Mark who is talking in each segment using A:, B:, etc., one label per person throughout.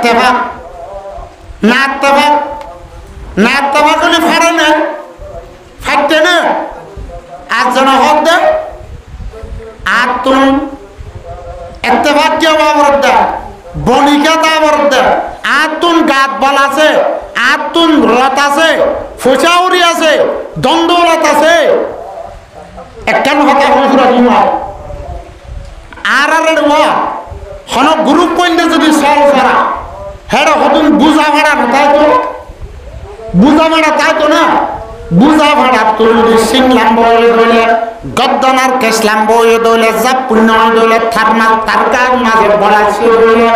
A: ইত্তেফাক না ইত্তেফাক না ইত্তেফাক হলে ফাড়ে না ফাটতে না আর জন হক দে আর তুম ইত্তেফাক কে বাবরত দে বনিকা তা বাবরত দে আর তুম গাত বল আছে আর তুম রত আছে ফুচাউরি আছে দন্দলত আছে একখান হতা হুজুরা দিমা আর হন গ্রুপ কইলে যদি সল করা হেড হতুন বুঝা ভাড়া না তাই তো বুঝা ভাড়া তাই তো না বুঝা ভাড়া তুই যদি সিংলাম বয়ে দইলে গদ্দনার কেসলাম বয়ে দইলে জাপ পুণ্য দইলে থারমাল তারকার মাঝে বড়াইছে দইলে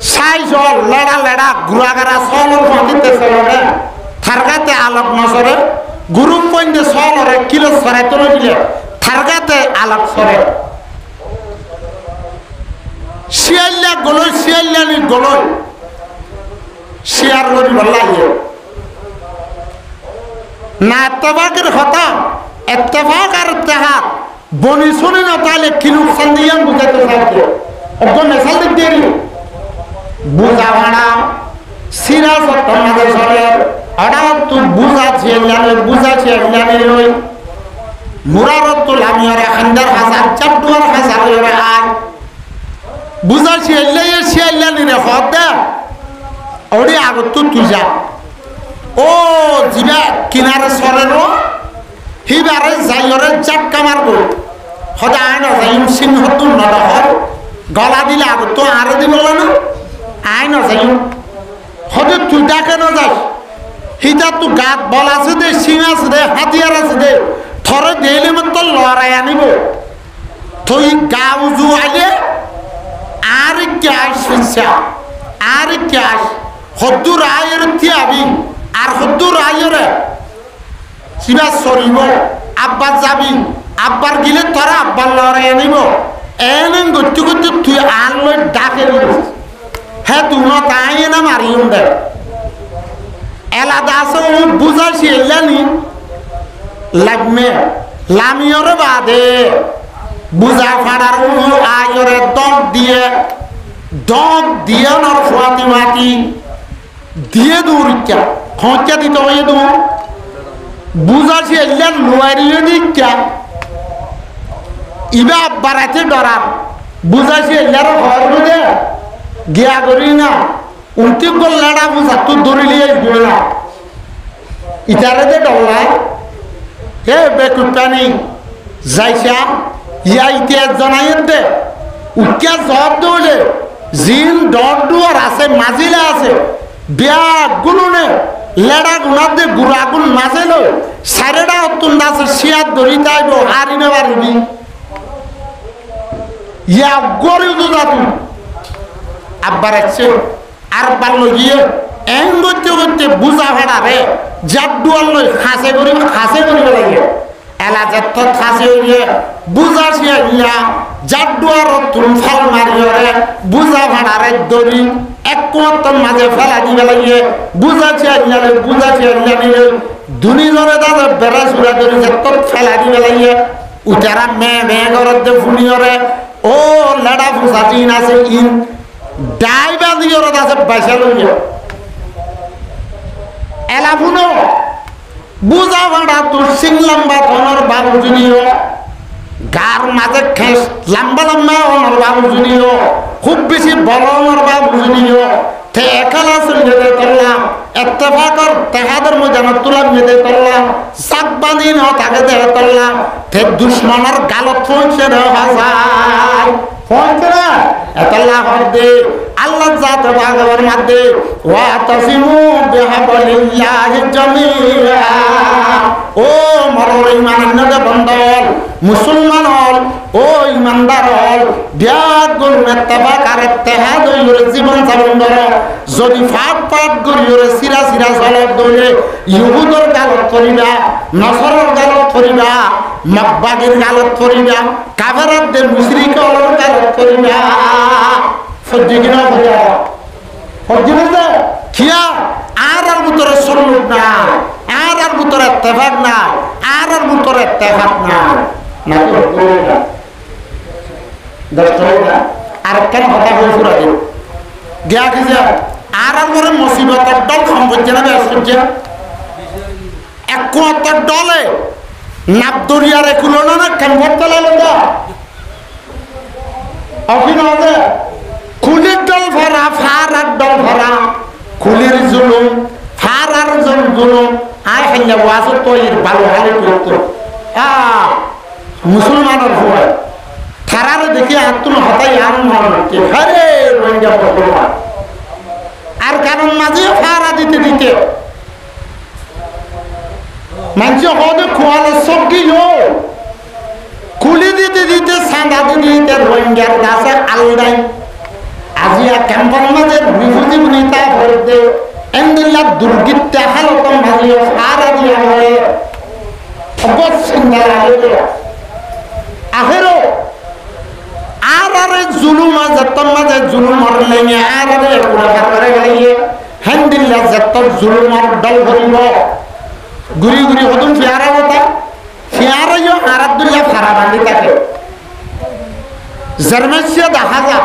A: সাই জল লেড়া লেড়া গুড়াগাড়া সলর ফাঁদিতে চলবে থারগাতে আলোক নজরে গ্রুপ কইলে সলরে কিলো সরাই তুলে দিলে থারগাতে আলোক সরে শিয়াল্লা গলই শিয়াল্লানি গলই শিয়ার লড়ি বললাইয়ে না ইত্তেফাকের হতা ইত্তেফাক আর ইত্তেহাদ বনি শুনি না তাহলে কি নুকসান দিয়ে বুঝাতে চাইছে একদম মেশাল দিক দিয়ে বুঝা ভাড়া সিরা সত্তর মাঝে চলে হঠাৎ তুই বুঝা ছিয়াল্লানি লই মুরারত তুল আমি ওরা খান্দার হাজার চাপটুয়ার হাজার ওরা আর বুঝা শিয়াল্লানি রে হদ দে ওরে আগত তুই যা ও জিবা কিনারে সরের হিবারে যাইরে জাটকা মারবো হদা আইন যাইম সিংহ তুল নরহর গলা দিলে আগত তো আরে দিব না আইন যাইম হদে তুই ডাকে না যাস হিতা তু গাত বল আছে দে সিং আছে দে হাতিয়ার আছে দে থরে দেইলে মতো লড়াই আনিব তুই গাও জুয়াইলে আর ক্যাশ ফিসা আর ক্যাশ হদ্দুর আয়ের তিয়াবি আর হদ্দুর আয়েরে সিবা সরিব আব্বার যাবি আব্বার গিলে তোরা আব্বার লড়াই আনিব এনে গতি গতি তুই আর লই ডাকে হ্যাঁ তুই না তাই না মারিম দে এলাদা আছে বুঝাইছি এলানি লাগমে লামিয়রে বাদে বুঝা ফাড়ার আয়রে দগ দিয়ে নর ফুয়াতি মাটি দিয়ে দূরিকা খঁচা দিতে হয়ে দু বুঝাছি এলান লুয়ারিয়ে নিকা ইবা বাড়াইতে ডরার বুঝাছি এলার ঘর বুঝে গিয়া করি না উন্তি গল্লাটা বুঝা তুই দৌড়িলিয়ে গেল না ইটারে যে ডল্লা হে বেকুটানি যাইছা ইয়া ইতিহাস জানাই দে উকিয়া জব দৌড়ে জিন ডর ডুয়ার আছে মাজিলা আছে বিয়া গুলুনে লেডা গুণার দে গুড়া গুণ মাঝে লো সারেডা অত্যন্ত আছে শিয়ার ধরি তাইব হারিনে পারিবি ইয়া গরিব দুদা তুই আব্বার আছে আর পারলো গিয়ে এন করতে করতে বুঝা ভেড়া রে জাত ডুয়ার লই খাসে করিব লাগে এলা যেত খাসে হইলে বুঝা শিয়া জাত ডুয়ার তুম ফল মারিয়ে বুঝা ভেড়া রে দড়ি এক কোয়াত্তর মাঝে ফেলা দিবে লাগে বুঝা শিয়া নিলে দুনিজনে দাদা বেড়া সুরা ধরি যেত ফেলা দিবে লাগে উঠারা মে ঘরত দে ফুনিয়রে ও লেডা ফুসা চিন আছে ইন ডাইবা দিয়ে ওরা আছে পয়সা লইয়া এলা ফুনো বুঝা ভাড়া তোর সিং লম্বা তোর বাবু জুনিও গার মাঝে খেস লম্বা ওনার বাবু জুনিও খুব বেশি বড় ওনার বাবু জুনিও তে একালা সঙ্গে করলাম ইত্তেফাকর তেহাদের মধ্যে তুলাম মেদে করলাম সাকবানি ন তাকে দেহ করলাম তে দুশ্মনের গালত পৌঁছে দেওয়া হাজার পৌঁছে না এতলা হদে আল্লাহ জাত ভাগবর মধ্যে ওয়া তাসিমু বিহাবলিল্লাহি জামিআ ও মরর ইমানন্নদ বন্দল মুসলমান হল ও ইমানদার হল ব্যাগ গুণ ইত্তেফাক আর ইত্তেহাদ হইরে জীবন যাপন করো যদি ফাট গরিয়রে সিরা চলত দইলে ইহুদর গালত করিবা নসরর গালত করিবা মক্বাগির গালত করিবা কাফেরদের মুশরিকর গালত করিবা ফজিগিনা ভয়া ফজিগিনা কিয়া আর ভিতরে সুন্নাত না আর ভিতরে ইত্তেফাক না আর ভিতরে ইত্তেফাক না না তো দশটা আর কেন কথা বলছো গিয়া গেছে আর করে মুসিবতের দল সম্পর্কে না বেশ করছে একমাত্র দলে নাবদরিয়ার একুলো না কেমন পেলালো তো অভিনবে খুলির দল ভরা ফার আর দল ভরা খুলির জুলুম ফার আর জুলুম আয় হাইয়া ওয়াজও তো এর ভালো হালে করতো মুসলমানের ভয় থারারে দেখি আত্মন হতাই আর মনে হরে রোহিঙ্গা মুসলমান আর কারণ মাঝে ফারা দিতে দিতে মানুষ হতে খোয়ালে সব গিল খুলি দিতে দিতে সাঁদা দিতে দিতে রোহিঙ্গার গাছে আলদাই আজিয়া ক্যাম্পের মাঝে রিফিউজি নেতা ভরতে এন্দিল্লা দুর্গিতে হালতম ভাজিও সারা দিয়া হয়ে অবশ্যই আহেরো আর আরে জুলুম যতন মাঝে জুলুম লাইনে আর আরে কুড়া করে গেলে হেন্দিল্লা যত জুলুম দল ভরিব গুড়ি গুড়ি হতুন ফিয়ারা হতা ফিয়ারাইও আর আব্দুল্লাহ ফারা বাঁধি থাকে জার্মেশিয়া দেখা যা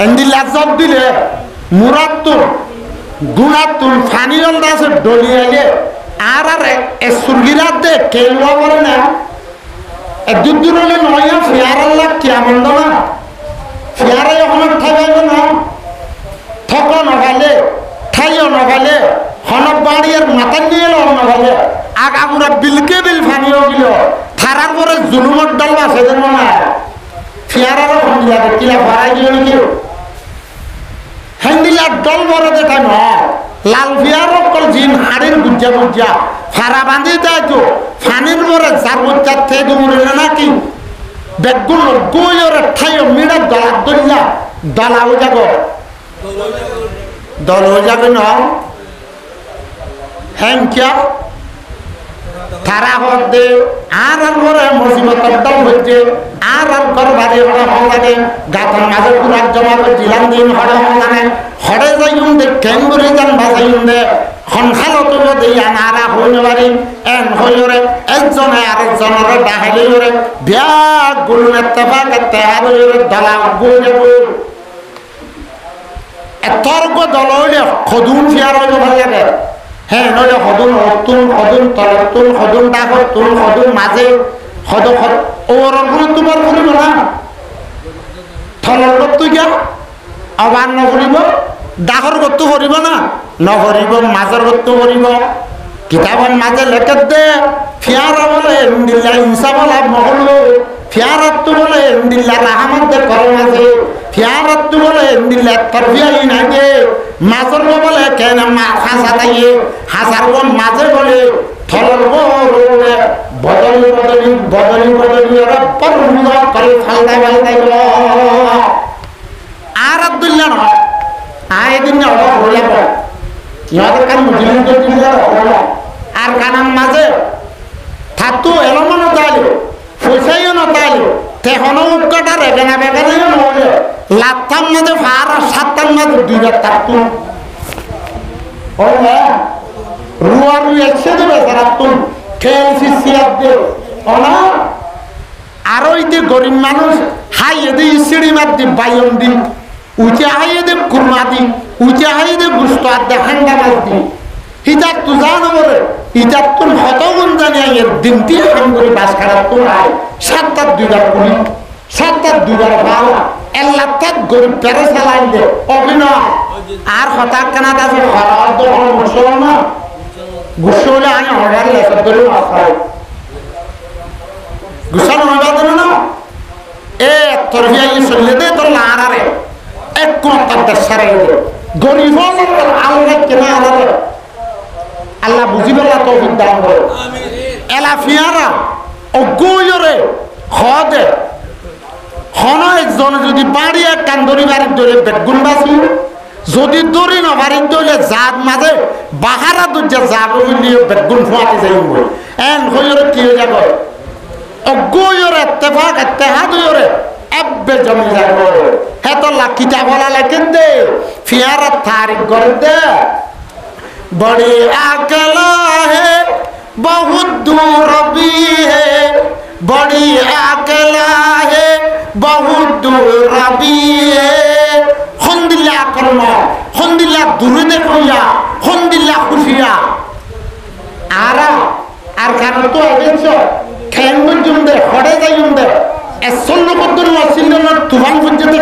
A: এন্দিল্লা জব দিলে মুরাত্তুল গুণাত্তুল ফানিয়ল দাসে ডলিয়ালে আর আর সুরগিরাত দে কেলওয়া করে না একদূর হলে নয় ফিয়ারার লাভ কেমন না ফিয়ারাই ওখানে ঠাইব না ঠক নভালে ঠাইও নভালে হনক বাড়ির মাথা নিয়ে নভালে আগামুরা বিলকে বিল ফানিও গিল থারার পরে জুলুমর দল আছে যেন না ফিয়ারারও ফন্দিলা কিলা ভরাই গিল নাকি হেন্দিলার দল বড় দেখা ন লাল ফিয়ার কল জিন হাড়ির গুজ্জা গুজ্জা ফারা বাঁধি দেয় তো ফানির পরে যার গুজ্জার থেকে দৌড়ে নাকি বেগুন গোয়রে ঠাইও মিড়া দলা দলিয়া দলাও যাব দলও যাবে ন হ্যাঁ কিয়া তারা হতে আর করে মুসিবতের দল হচ্ছে আর করে বাড়ি হড়ে হল লাগে গাথন মাঝে পুরার জমা করে জিলাম দিন হড়ে হল লাগে হড়ে যাইম দে কেঙ্গুরি যান বাজাইম দে হনখালো তুল দেই আনারা হইন বাড়ি এন হইরে একজনে আরেকজনের ডাহালি হরে বিয়া গুলুন এত্তেফাক এত্তেহাদ হইরে দলা গুলে গুল এতর্ক দল হইলে খদুন ফিয়ার হইলে ভাল লাগে হ্যাঁ নইলে সদুন তুল সদুন তলত তুল সদুন ডাকত তুল সদুন মাঝে সদ ওর তোমার করিব না থলৰ গতটো গিয়া আবার নকরিব ডাকর গতটো করিব না নকরিব মাজর গতটো করিব কিতাবর মাঝে লেখে দে ফিয়ারা বলে এমদিল্লা ইনসাফ লাভ নহলো ফিয়ারাতটো বলে এমদিল্লা রাহমত দে করম আছে ফিয়ারাতটো বলে এমদিল্লা তরফিয়াই নাগে মাজর বলে কেন মা হাসা তাইয়ে হাসার মাঝে বলে থলৰ বলে বদলি বদলি বদলি বদলি ওরা পরমুদ করে ফালদা ফালদা আর আব্দুল্লাহ নয় আয় দিন না ওরা বলে ইয়াদের কান মুজিম তো দিলা আর কানাম মাঝে থাতু এলমন তাইলো ফুসাইও না তাইলো তেহনো উৎকটা রেগেনা বেগানাইও নয় লাথাম মাঝে ফার সাতটার মাঝে দুইবার থাকতু ও হ্যাঁ রুয়া রুই একসে দেবে সারা তুম খেলছি সিয়াদ দে না আর ওই যে গরিব মানুষ হাই এদে সিঁড়ি মার দি বাইন দি উঠে হাই এদে কুরমা দি উঠে হাই এদে গুস্ত আর দে হান্ডা মাছ দি হিজার তু জানো বলে হিজার তুম হতগুণ জানি এর দিনটি হাম করে বাস খারাপ তোর আয় সাতটার দুইবার পুলি সাতটার দুইবার ভালো এল্লাটার গরিব পেরে চালাই দে অভিনয় আর হঠাৎ কেনা আছে হঠাৎ তো মুসল না গুসলে আনি অর্ডার লেখা ধরে মাথায় গুসানো হইবা দেন না এ তোর হিয়াই চললে দে তোর লারারে এক কোটার দেশারে গরিব আল্লাহ কেনা আলাদা আল্লাহ বুঝিবেলা তৌফিক দান করে এলা ফিয়ারা অগুয়রে খদে হন একজন যদি বাড়ি এক কান্দরি বাড়ির ধরে বেগুন বাসি যদি দড়ি না বাড়ির ধরে জাত মাঝে বাহারা দুর্যা জাত হইলে বেগুন ফোয়াতে যাইব এন হইরে কি হয়ে যাব অগুয়রে এত্তেফাক এত্তেহাদ হইরে এব্বে জমি যাব হেতো লাকিটা বলা লেখেন দে ফিয়ারা তারিখ করে দে बड़ी अकेला है बहुत दूर भी है बड़ी अकेला है बहुत दूर भी है দুরুদে কইয়া হন্দিল্লা খুশিয়া আর কারণ তো এগেছ খেন পর্যন্ত হড়ে যাই উন্দে এসন্ন কদ্দুর অসিল্লর তুফান পর্যন্ত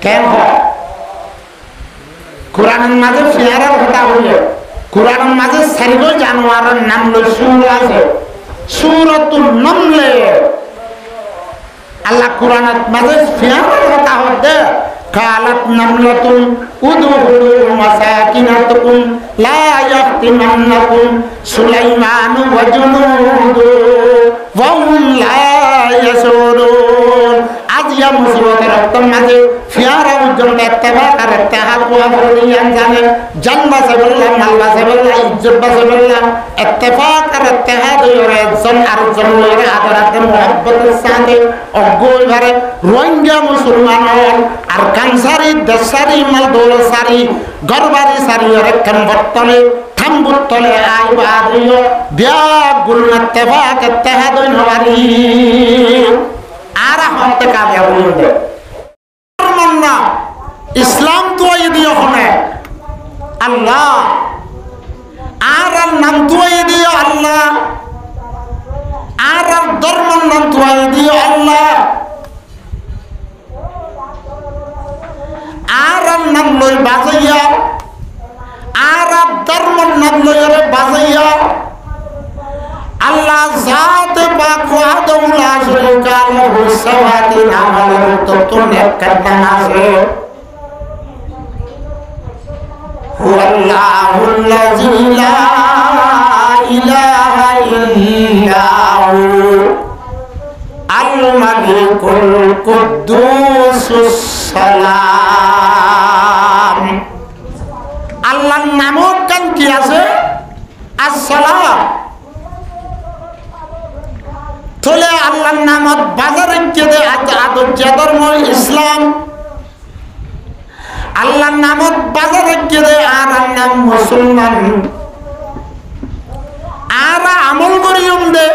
A: কেন কোরআনের মাঝে ফিয়ারার কথা বলে কোরআনের মাঝে সারিব জানোয়ারের নাম লই সূরা আছে সূরাতুন নামলে আল্লাহ কোরআনের মাঝে ফিয়ারার কথা হতে قالت نملة ادخلوا مساكنكم لا يفتننكم سليمان وجنوده وهم لا يشعرون আজ ইয়া মুসিবতের রক্তর মাঝে ফিয়ারা উজ্জ্বল ইত্তেফা আর ইত্তেহাদ ওয়া ফরদিয়ান জানে জান বাসে বললাম মাল বাসে বললাম ইজ্জত বাসে বললাম ইত্তেফা আর ইত্তেহাদ ওর একজন আরেকজন ওর আদরাতে মুহাব্বতের সাথে অজ্ঞই ভারে রোহিঙ্গা মুসলমান হল আর কানসারি দেশারি মাল দৌলসারি গরবারি সারি ওর কম্বতলে থাম্বুতলে আইবাদিও বিয়াগুল ইত্তেফা ইত্তেহাদ নওয়ারি आरा होते कामयाब होंगे मन्ना इस्लाम तो ये दियो हमें अल्लाह आरा नाम तो ये दियो अल्लाह आरा धर्म नाम तो ये दियो अल्लाह आरा नाम लोई बाज़िया आरा धर्म नाम लोई रे बाज़िया আল্লাহ জাত পাক ওয়াহদাহু লা শারীকা লাহু সাওয়াতি আমালের তত্ত্ব নেককার আছে হুয়াল্লাহুল্লাযী লা ইলাহা ইল্লা হু আল মালিকুল কুদ্দুসুস সালাম আল্লাহর নামও কেন কি আছে আসসালাম তোলে আল্লাহর নামত বাজারে কেদে আদর যে ধর্ম ইসলাম আল্লাহর নামত বাজারে কেদে আর নাম মুসলমান আর আমল করিম দে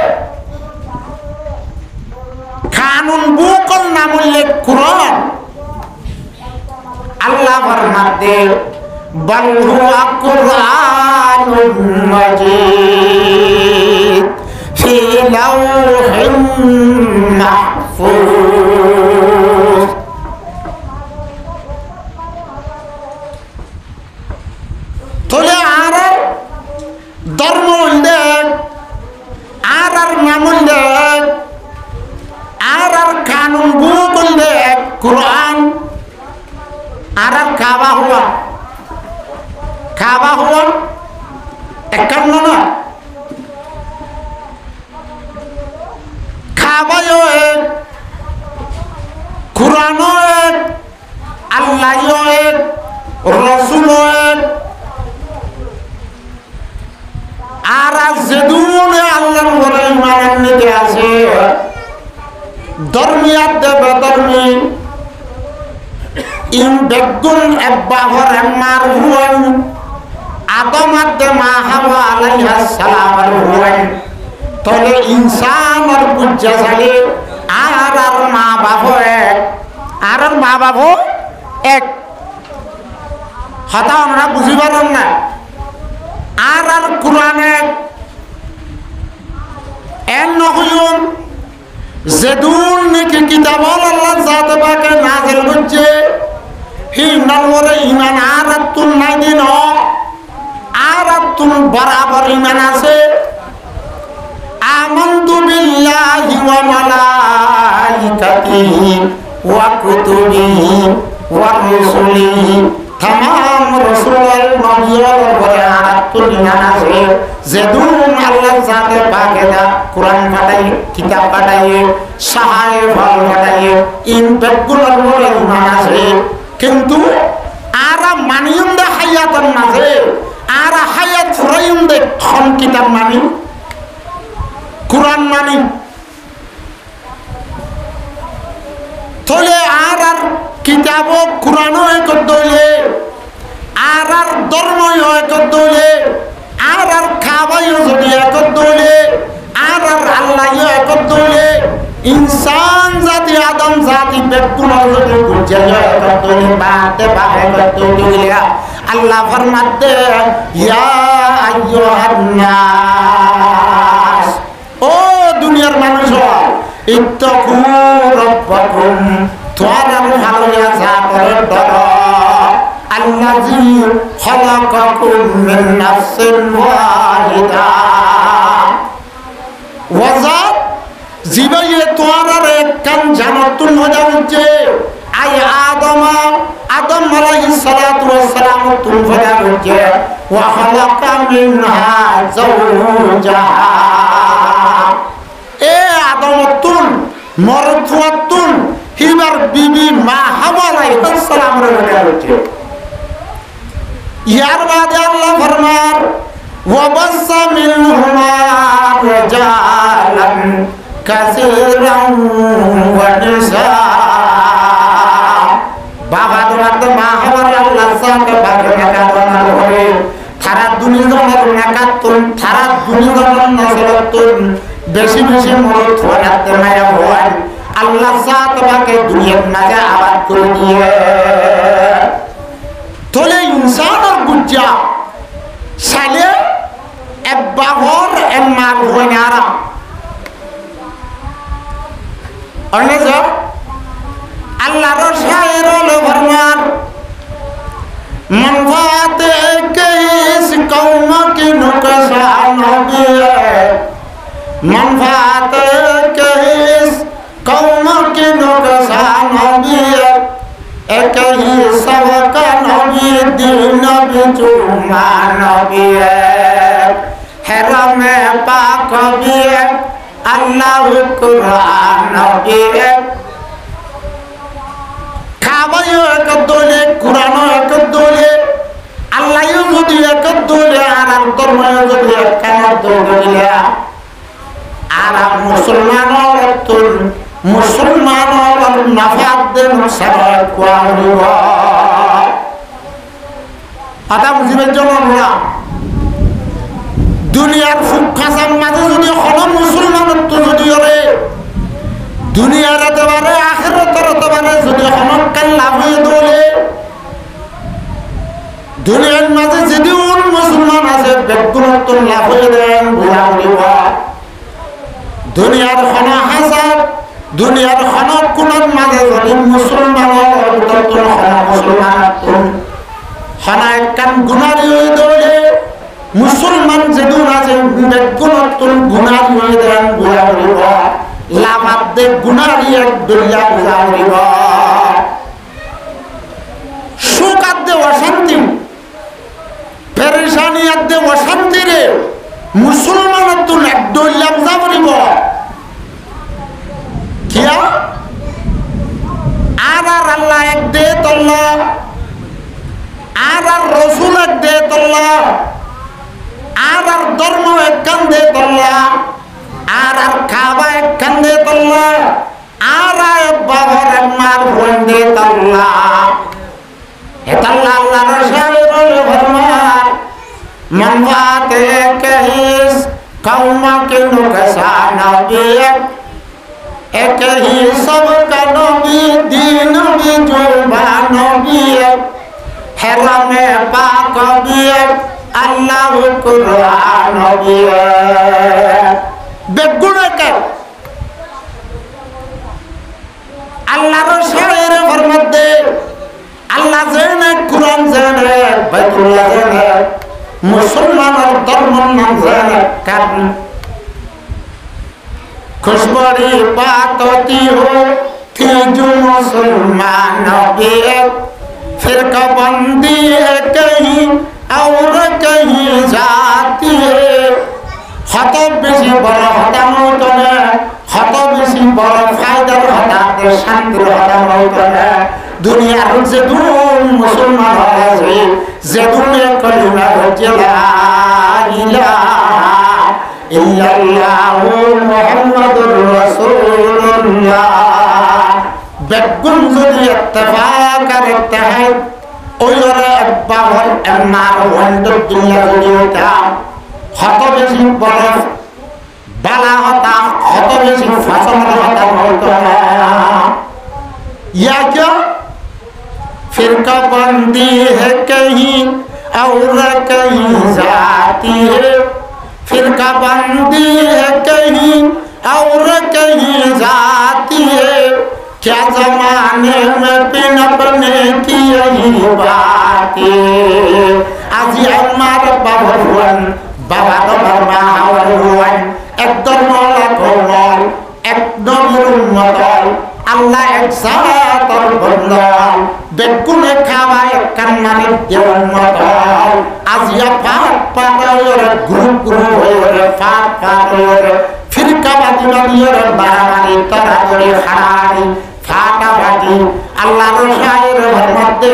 A: কানুন বুকল নাম উল্লেখ কুরআন আল্লাহ ফরমাতে বল হুয়া কুরআনুম মাজিদ في لوح محفوظ তোলে আর ধর্ম উল্লেখ আর নাম উল্লেখ আর কানুন বুক উল্লেখ কুরআন আর কাবা হুয়া একান্ন না কাবায়ও এক কুরআনও এক আল্লাহও এক রাসূলও এক আর যেদুন আল্লাহর উপরে ঈমান আনতে আছে ধর্মিয়াত দেব ধর্মী ইন বেগুন আব্বাহর আম্মার হুয়ান আদমাত মা হাওয়া আলাইহিস সালামের হুয়ান তোলে ইনসান আর বুঝা সালে আর মা বাপ এক আর মা বাপ এক হতা আমরা বুঝি পারলাম না আর কোরআন এক এন নহয়ুন যেদুন নাকি কিতাব আল্লাহ জাতে পাকে নাযিল করছে হি নরওরে ঈমান আর তুন নাই দিন আর তুন বরাবর ঈমান আছে আমানতু বিল্লাহি ওয়া মালাইকাতিহি ওয়া কুতুবিহি ওয়া রুসুলিহি तमाम रसूल नबियों बड़े आरातुल नाज़े ज़ेदून अल्लाह ज़ाते पाकेदा कुरान पढ़ाइए किताब पढ़ाइए सहाय फल पढ़ाइए इन बेगुलर बड़े नाज़े किंतु आरा मानियम दे हयातन नाज़े आरा हयात फुरायम दे खम किताब मानी कुरान मानी तोले आरा किताबो कुरानो एक दोले आरार धर्मयो एक दोले आरार खाबायो जदि एक दोले आरार अल्लाहयो एक दोले ইনসান জাতি আদম জাতি বেকুমার যদি গুজে কতনি বাতে বাহে কতনি আল্লাহ ফরমাতে ইয়া আইয়ুহান নাস ও দুনিয়ার মানুষ ইত্তাকু রাব্বাকুম তোমরা ভালো যা করে ধরো আল্লাযী খালাকাকুম মিন নাফসিন ওয়াহিদা ওয়াজাত জিবাইয়ে তোমরা একখান জান্নাতুল মজা হচ্ছে আই আদম আলাইহিস সালাতু ওয়াস সালাম তুল ফজা হচ্ছে ওয়া খালাকা মিনহা যাওজাহা এ আদম তুল মরতুয়াতুল হিবার বিবি মা হাওয়া আলাইহিস সালাম রে হচ্ছে ইয়ার বাদে আল্লাহ ফরমান ওয়া বাসা মিনহুমা রিজালান কাসীরান ওয়া নিসা বাবা দরাতে মা হাওয়া আল্লাহ সাথে বাগে কাটানো করে সারা দুনিয়ার নাকাতুন সারা দুনিয়ার নসরতুন বেশি বেশি মরত হওয়াতে মায়া হয় আল্লাহ সাথে বাগে দুনিয়ার মাঝে আবাদ করে দিয়ে তোলে ইনসানের গুজ্জা সালে একবাহর এমাল হইনারা অনেক আল্লাহর শায়ের হলো ফরমান মনফাতে কিস কওম কি নুকসান বিয়ে মনফাতে কিস কওম কি নুকসান বিয়ে एक ही सबका नबी दीन बिजुमा नबी हरम पाक भी अल्लाह कुरान नबी खाबायो एक दोले कुरान एक दोले अल्लाह यदि एक दोले आराम धर्म यदि एक दोले आराम मुसलमानों तुल मुसलमानों नफात दे मुसलमान को आऊँगा आता मुझे बेचना बोला दुनियार फुक्का समाजे जो दिया खाना मुसलमान तो जो दिया रे दुनिया रे तबारे आखिरत रे तबारे जो दिया खाना कल लाभे दोले दुनिया माजे जिदी उन मुसलमान आसे बेकुन तो लाभे दें बुला बुला दुनियार खाना हज़ार दुनियार खाना कुनन माजे जो मुसलमान तो खाना मुसलमान तो खाना कम गुनारी हुई दोले मुसलमान जिदुन आजे बेकुन तो गुनारी हुई दें बुला बुला लाभात दे गुनारी एक दुनिया बुला बुला शुकात दे वसंती परेशानी दे वसंती रे मुसलमान तो एक दुनिया बुला बुला क्या आदर अल्लाह एक दे तल्ला आदर रसूल एक दे तल्ला आदर धर्म एक कंदे तल्ला आदर काबा एक कंदे तल्ला आदर बाबर मार बंदे तल्ला ये तल्ला अल्लाह रसूल फरमान मनवाते कहिस कौम के नुकसान बियक एक ही सब का नबी दीन भी जुबान नबी हरम पाक भी अल्लाह कुरान भी बेगुण के अल्लाह रो शायर फरमात दे अल्लाह जाने कुरान जाने बैतुल्लाह जाने मुसलमान और धर्म नाम जाने कर खुशबड़ी बात होती हो थी जो मुसलमान भी फिर कबंदी है कहीं और कहीं जाती है खतब बेसी बड़ा हता मौतने खतब बेसी बड़ा फायदा हता दे शांति हता मौतने दुनिया से दूर मुसलमान है ज़ेदुन कलिमा रजला इलाहा इल्लल्लाहु मुहम्मदुर रसूलुल्लाह बेगुन जुदी इत्तेफाक करते हैं ओयरे बाहर एमार वंडर दुनिया जुदी होता खतो बेसी बरफ बाला होता खतो बेसी फसल होता होता या क्या फिरका बंदी है कहीं और कहीं जाती है फिरका बंदी है कहीं और कहीं जाती है क्या जमाने में पिन अपने की यही बात आज हमार बाबा तो भगवान एकदम मौला एकदम उम्मतल अल्लाह एक साथ और बंदल बेकुने खावाए कन्नाने उम्मतल आज या पाट और ग्रुप और फाट और फिरका बादी और बाराबारी तराबरी खरारी फाटा बादी अल्लाह रो शायर मध्य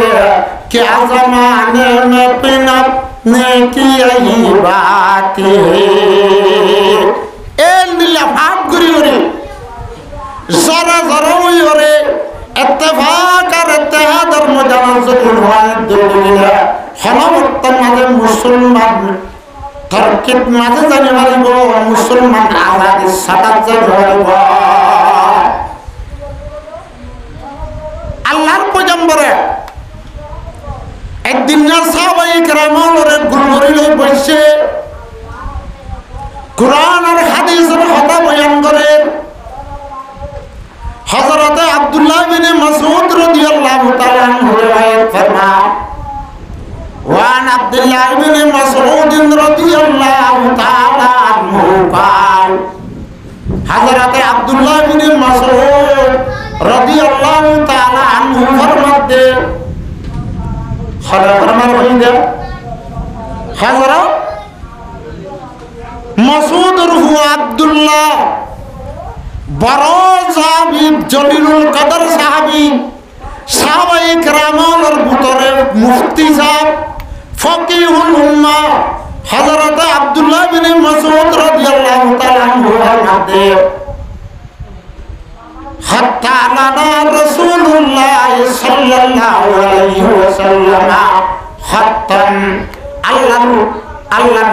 A: क्या जमाने में पिनप ने की यही बात है ए नीला फाट गुरी गुरी जरा जरा हुई और इत्तेफाक और इत्तेहाद और मुजावरत उन्वान दुनिया हम उत्तम मज़े मुसलमान तरकीब मज़े जाने वाली वो मुसलमान आज़ादी सदा जाने वाली वो अल्लाह को जंबरे एक दिन ना सावाई करामाल और एक गुरुवारी लोग बच्चे कुरान और हदीस और हता बयान करे हज़रत अब्दुल्लाह बिन मसूद रज़ियल्लाहु ताला अन्हु रिवायत फरमा वान अब्दुल्लाह बिन मसूद रज़ियल्लाहु ताला अन्हु क़ाल हज़रत अब्दुल्लाह बिन मसूद रज़ियल्लाहु ताला अन्हु फरमाते खबर फरमा रही है हज़रत मसूद रहु अब्दुल्लाह बरो साहबी जलीलुल कदर साहबी साहबाए किराम और बुतरे मुफ्ती साहब फकीहुल उम्मा हज़रत अब्दुल्लाह बिन मसूद रज़ियल्लाहु ताला अन्हु फरमाते हत्ता लना रसूलुल्लाह सल्लल्लाहु अलैहि वसल्लम खत्तन अल्लाह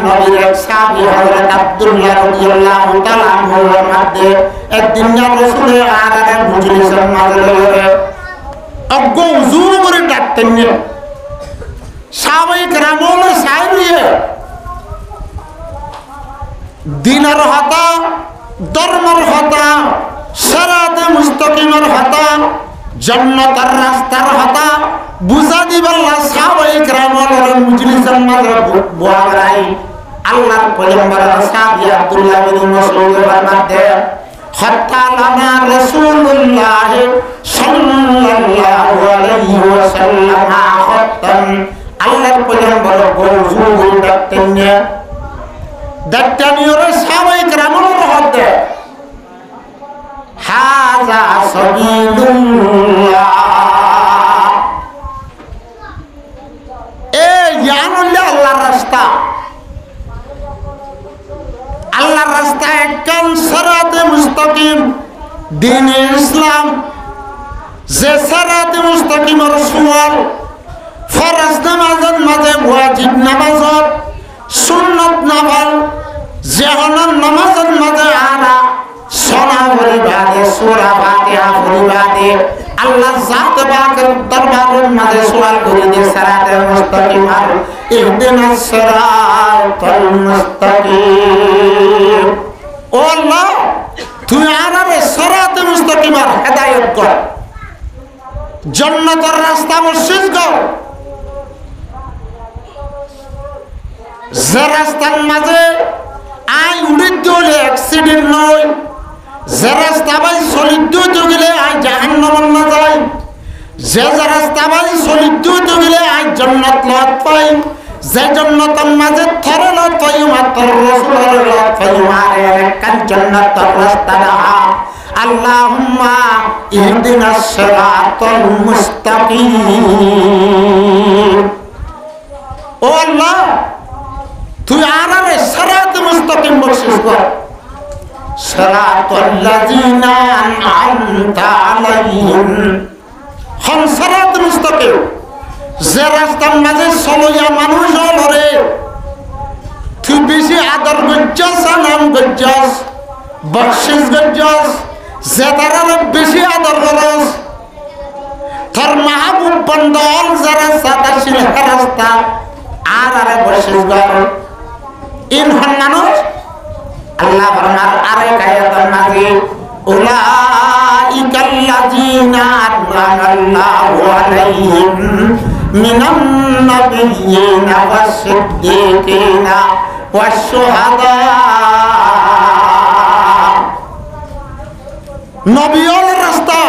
A: नबी एक साहबी हज़रत अब्दुल्लाह रज़ियल्लाहु ताला अन्हु फरमाते एक दिन या रसूल आरे मजलिस माजले अग्गो हुजूर करे डाकतें साहबाए किराम साहिरिए दिनर हता धर्मर हता शरात मुस्तकीमर हता जन्नतर रास्तार हता बुझा दिबल्ला साहबाए किराम और मजलिस माजले बुआराई अल्लाह पैगंबर साहबी अब्दुल्लाह बिन मसूद फरमाते हत्ता लना रसूलुल्लाह सल्लल्लाहु अलैहि वसल्लम खत्तन अल्लाह पैगंबर को हुजूर दत्तनी और साहबाए किराम रहते हाजा सबीलुल्लाह ए यानुल्लाह अल्लाह रास्ता अल्लाह रास्ता एकन सराते मुस्तकीम दीन इस्लाम जे सराते मुस्तकीम और सुवाल फरज नमाजत माजे वाजिब नमाजत सुन्नत नमाज जेहनम नमाजत माजे आरा सोना फरिबादे सूरा फातिहा फरिबादे अल्लाह जात बाकर दरबार माजे सुवाल करी दे सराते मुस्तकीम इहदिनस सिरातल मुस्तकीम ओ अल्लाह तू आरामे सिराते मुस्तकीम हिदायत कर जन्नतर रास्ता मुर्शिद कर যে রাস্তার মাঝে আই উড়িত গেলে অ্যাক্সিডেন্ট নয় যে রাস্তা বাই চলিত গেলে আই জাহান্নামে না যায় যে রাস্তা বাই চলিত গেলে আই জান্নাত লাভ পাই যে জান্নাতের মাঝে থরে না পাই মাত্র রাসূলের লাভ পাই মারে কান জান্নাতের রাস্তা রাহা আল্লাহুম্মা ইহদিনাস সিরাতাল মুস্তাকিম ও আল্লাহ तू आरारे सरात मुस्तकीम बख्शिश कर सरातल लजीना अनअमता अलैहिम हम सरात मुस्तकीम जे रास्तार माঝে চলয়া মানুষ হলরে তুই বেশি আদর গজ্জাস নাম গজ্জাস বকশিস গজ্জস যে তারা বেশি আদর করস তোর মাহবুব বন্দল যারা সাদাশীল রাস্তা আর আরে বকশিস গর ইন মানুষ আল্লাহ ফরমান আরে কায়াতের মাঝে উলাইকাল্লাযীনা আনআমাল্লাহু আলাইহিম মিনান নাবিয়্যিনা ওয়াস-সিদ্দীকিনা ওয়াশ-শুহাদা নবীর রাস্তা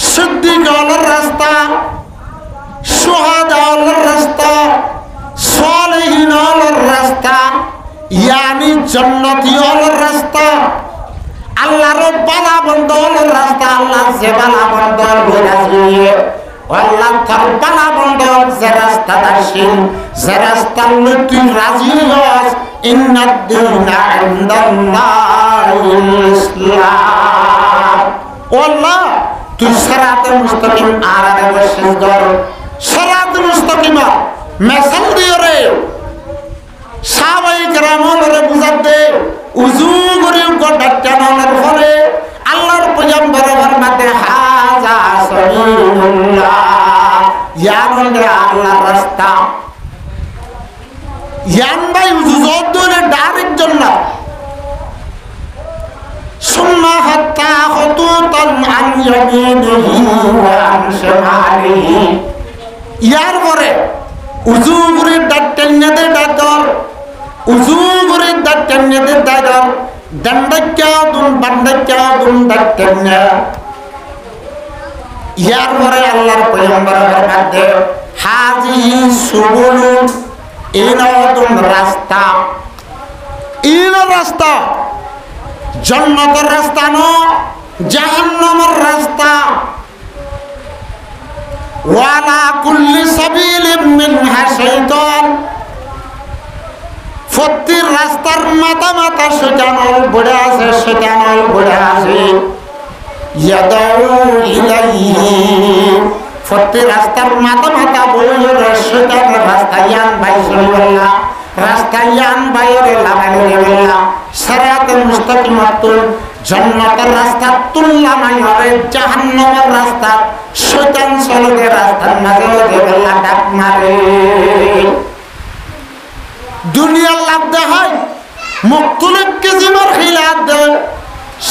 A: সিদ্দিকের রাস্তা শুহাদার রাস্তা সালেহিনের রাস্তা ইয়ানি জান্নাতীর রাস্তা আল্লাহর বালা বন্ধর রাস্তা আল্লাহ যে বালা বন্ধর বলেছে আল্লাহ তার বালা বন্ধর যে রাস্তা দাসিন যে রাস্তা তুই রাজি হস ইন্নাদ দীনা ইনদাল্লাহিল ইসলাম আল্লাহ তুই সিরাতে মুস্তাকিম আর আগে বসিস কর সিরাতে মুস্তাকিম মেসাল দিও রে সাহাবায়ে কেরামরে বুঝাত দে উযু করে গডাটানোর পরে আল্লাহর পয়গম্বর ফরমাতে হাজা সাবিলুল্লাহ ইয়ানলে আল্লাহর রাস্তা ইয়ান ভাই উযু জোরে ডাইরেক্ট জান্নাত সুম্মা হাত্তা খুতুতান আন ইয়ামিনিহি ওয়া আন শিমালিহি ইয়ার পরে উযু করে ডাট্টান্যদে ডাকর উযু করে ডাট্টান্যদে ডাকর দণ্ডক্যাদুন বান্ডক্যাদুন ডাট্টান্য ইয়ার পরে আল্লাহর পয়গম্বর ফরমাতে হাযিহি সুবুলুন ইনাদুন রাস্তা ইন রাস্তা জান্নাতের রাস্তা না জাহান্নামের রাস্তা ওয়ালা কুল্লি সাবিলিন মিনহা শাইতান প্রতি রাস্তার মাথা মাথা শয়তান বড় আছে শয়তান বড় আছে ইয়াদাউ ইলাইহি প্রতি রাস্তার মাথা মাথা বড় শয়তান রাস্তা ইয়ান ভাই সাল্লাল্লাহ রাস্তা ইয়ান বাইরে লাগানো গেলা সিরাতে মুস্তাকিমাতুল জান্নাতের রাস্তা তুল্লামাই হবে জাহান্নামের রাস্তা শয়তান চলবে রাস্তার মাঝে গেলা ডাক মারে দুনিয়ার লাভ দেখায় মুক্তলিক কেজিমার খিলাত দেয়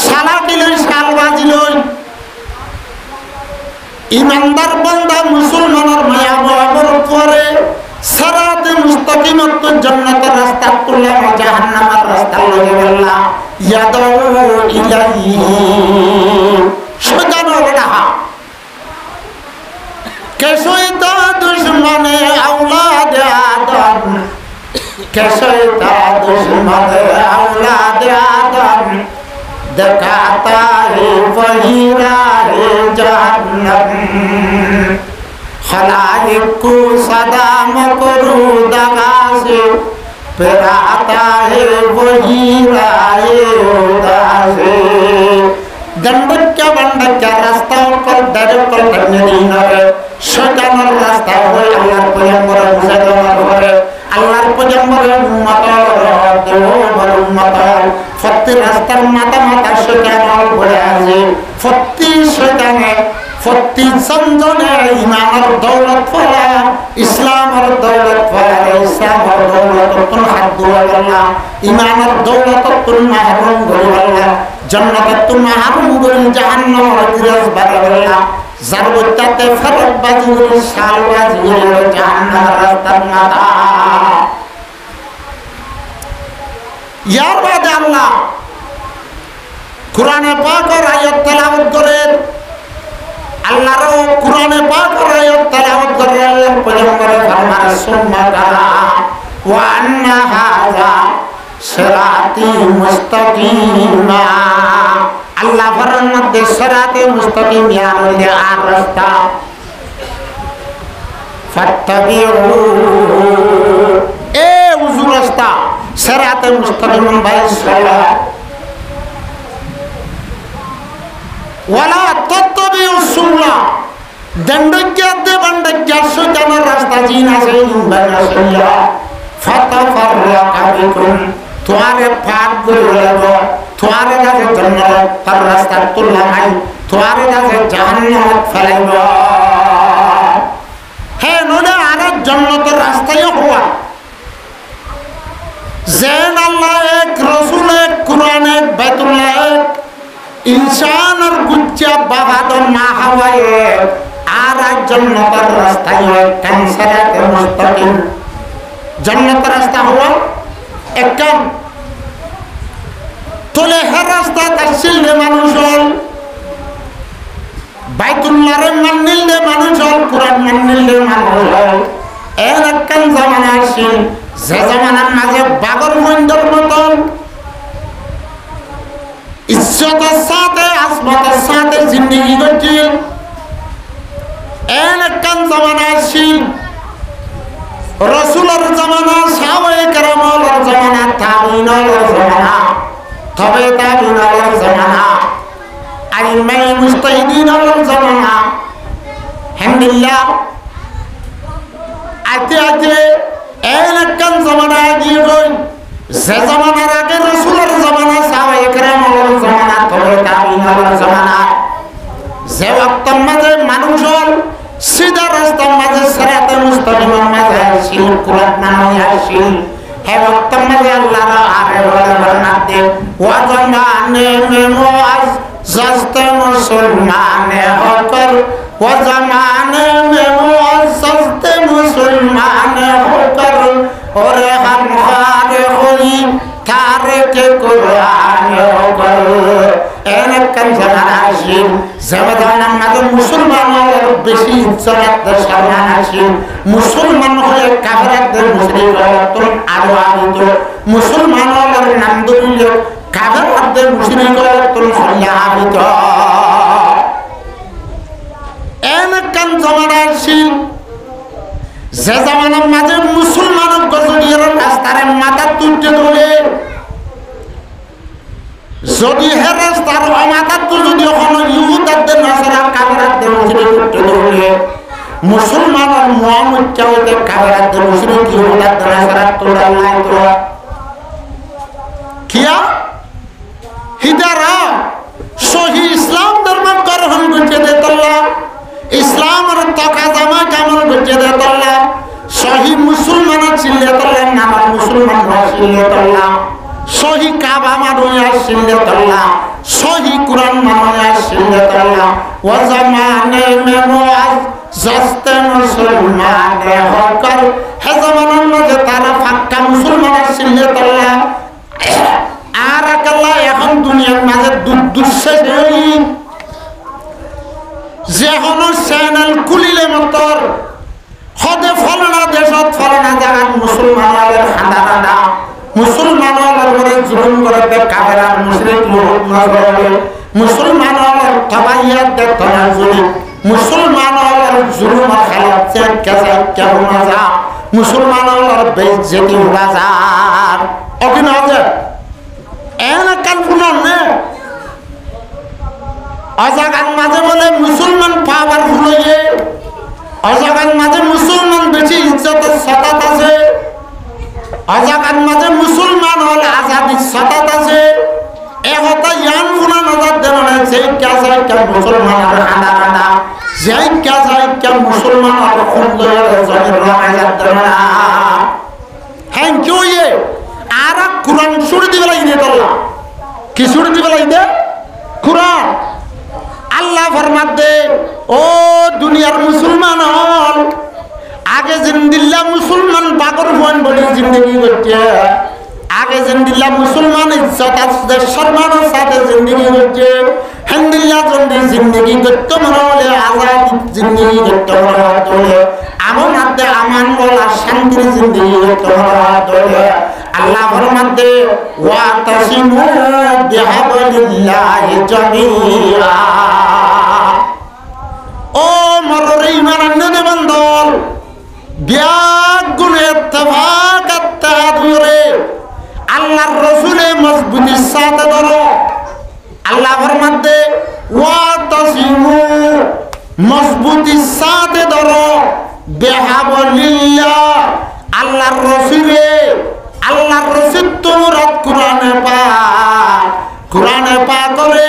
A: সালা দিলই শাল বাজিলই ইমানদার বান্দা মুসলমানের মায়া বরাবর করে সিরাতে মুস্তাকিমাত জান্নাতের রাস্তা তুল্লামা জাহান্নামের রাস্তা লগে গেলা ইয়াদাউ ইলাইহি শয়তান ওটা কেশয়তা দুশমনে আওলাদ আদম কেশয়তা দুশমনে আওলাদ আদম দেখাতা হে वही राह जहन्नम खलाइक को सदा मकरूद से फिर आता है वही राह से दंडक्या बंडक्या रास्ता पर डर पर नहीं है शैतान रास्ता हो अल्लाह पैगंबर मुसलमान हो अल्लाह पैगंबर उम्मत तो भर उम्मत फत्ती रास्ता माता माता शैतान बड़े আছে फत्ती शैतान फत्ती संजने ईमान और दौलत फला इस्लाम और दौलत फला इस्लाम और दौलत तुम हाथ दुआ अल्लाह ईमान और दौलत तुम महरूम कर अल्लाह जन्नत तुम महरूम कर जहन्नम और गिरस भर अल्लाह जरूरते फरक बाजी शाल बाजी जहन्नम रास्ता माता यार बाद अल्लाह कुरान पाक और आयत तिलावत करें अल्लाह रो कुरान पाक और आयत तिलावत करें अल्लाह पैगंबर फरमाया सुम्मा करा व अन्ना हाजा सिराती मुस्तकीमा अल्लाह फरमाते सिराती मुस्तकीम यानी दे आर रास्ता फत्तबिऊ ए उजू रास्ता सिराती मुस्तकीम भाई सल्ला वाला तत्तबिउ सुन्ना दंडक्या दे बंडक्या शैतान रास्ता जीना से बना सैया फतफरका बिकुम তোমারে পাক করে লইব তোমারে কাছে জান্নাত পার রাস্তা তুললা নাই তোমারে কাছে জাহান্নামে ফেলাইব হে নলে আর জান্নাতের রাস্তায় হওয়া যেন আল্লাহ এক রাসূল এক কুরআন এক বাইতুল্লাহ এক ইনসান আর গুচ্চা বাহাদুর না হওয়ায় আর জান্নাতের রাস্তায় কানসারাতে মুস্তাকিম জান্নাতের রাস্তা হওয়া একদম তোলে হ্যাঁ রাস্তা তাসিল রে মানুষ হল বাইতুল্লাহরে মানিল রে মানুষ হল কুরআন মানিল রে মানুষ হল এর একখান জামানা আসিল যে জামানার মাঝে বাগর মন্ডর মতন ইজ্জতের সাথে আজমতের সাথে জিন্দেগি করছিল এর একখান জামানা আসিল রাসূলের জামানা সাহাবায়ে কেরামের জামানা তাবিঈনের জামানা তবে তাবিঈনের জামানা আইমায়ে মুজতাহিদিনের জামানা আলহামদুলিল্লাহ আতে আতে একখান জামানা গিয়ে গই যে জামানার আগে রাসূলের জামানা সাহাবায়ে কেরামের জামানা তবে তাবিঈনের জামানা যে ওয়াক্তের মাঝে মানুষের সিধা রাস্তার মাঝে সিরাতে মুস্তাকিমের মাঝে আসিল কুরআন নামে আসিল হে ওয়াক্তের মাঝে আল্লাহর আগে বলে বর্ণাতে ওয়া জামানে মে মুআজ জাস্তে মুসলমানে হকর ওয়া জামানে মে মুআজ জাস্তে মুসলমানে হকর ওরে হাম খারে হই তারকে কুরআন হকর একখান জামানা আসিল জামানার মাঝে মুসলমানের বেশি ইজ্জতের সম্মান আসিল মুসলমান হয়ে কাফেরদের মুশরিকদের আরো আনিত মুসলমানের নাম ধরিল কাফেরদের মুশরিকদের ফলে আনিত একখান জামানা আসিল যে জামানার মাঝে মুসলমানের গজনীয় রাস্তার মাথা তুলতে ধরে যদি হে রাস্তার মাথা তুলে যদি ওখানে ইহুদাদের নাসারা কাফেরদের মুশরিক করতে ধরে মুসলমানের মুহাম্মদ হইতে কাফেরদের মুশরিক ইহুদাদের নাসারা তোলা নাই তো কিয়া হিদারা সহি ইসলাম ধর্ম গ্রহণ করতে দেতল্লা ইসলামের তকাজামা কেমন করতে দেতল্লা সহি মুসলমানের চিল্লাতল্লা নামার মুসলমান চিল্লাতল্লা সহি কাবা মানুয়া সিল্লাতল্লাহ সহি কুরআন মানুয়া সিল্লাতল্লাহ ওয়া জামানে মে মুআজ জাস্তে মুসলমানে হকর হে জামানার মাঝে তারা পাক্কা মুসলমানের সিল্লাতল্লাহ আর আল্লাহ এখন দুনিয়ার মাঝে দুর্দুর্শেষ যে কোনো চ্যানেল খুলিলে মতর হদে ফলনা দেশত ফলনা জায়গার মুসলমানের হাঁদা মুসলমানের উপরে জুলুম করতে কাফেররা মুশরিক মুহাম্মদ মুসলমানের তবাইয়াত তনাজুলি মুসলমানের জুলুম খালাতে কাজা কেমন যা মুসলমানের বেইজ্জতি বাজার অবিনাজে এন কালপুনার নে আজাগান মাঝে বলে মুসলমান পাওয়ারফুল হয়ে আজাগান মাঝে মুসলমান বেশি ইজ্জতের সাতাত আছে আজাগান মাঝে মুসলমান হলে আজাদির সাতাত আছে একতা ইয়ান ফুনা নজর দেন না যেই কাজাই কা মুসলমান আর আনা আনা যেই কাজাই কা মুসলমান আর খুন্দর জমির রাখায়াত দেন না হ্যাঁ জয়ে আর কুরআন শুরু দিবে লাগিয়ে তোলা কি শুরু দিবে লাগিয়ে কুরআন আল্লাহ ফরমাতে ও দুনিয়ার মুসলমান হল আগে জিন্দিল্লা মুসলমান বাগর ফোন বলে জিন্দগি করছে আগে জিন্দিল্লা মুসলমান ইজ্জত আছে সম্মানের সাথে জিন্দগি করছে হিন্দিল্লা জিন্দগি করতে মনে হলে আজাদ জিন্দগি করতে মনে হলে আমন হাতে আমান বলা শান্তির জিন্দগি করতে মনে হলে আল্লাহ ফরমাতে ওয়া তাসিমু বিহাবলিল্লাহি জামিআ ও মররে ইমান আননে বন্দল বিয়াগ গুণে ইত্তেফাক ইত্তেহাদ করে আল্লাহর রাসূলে মজবুতির সাথে ধরো আল্লাহ ফরমাতে ওয়া তাসিমু মজবুতির সাথে ধরো বিহাবলিল্লাহ আল্লাহর রাসূলে আল্লাহর রসিদ তোমরা কোরআনে পাক, কোরআনে পাক করে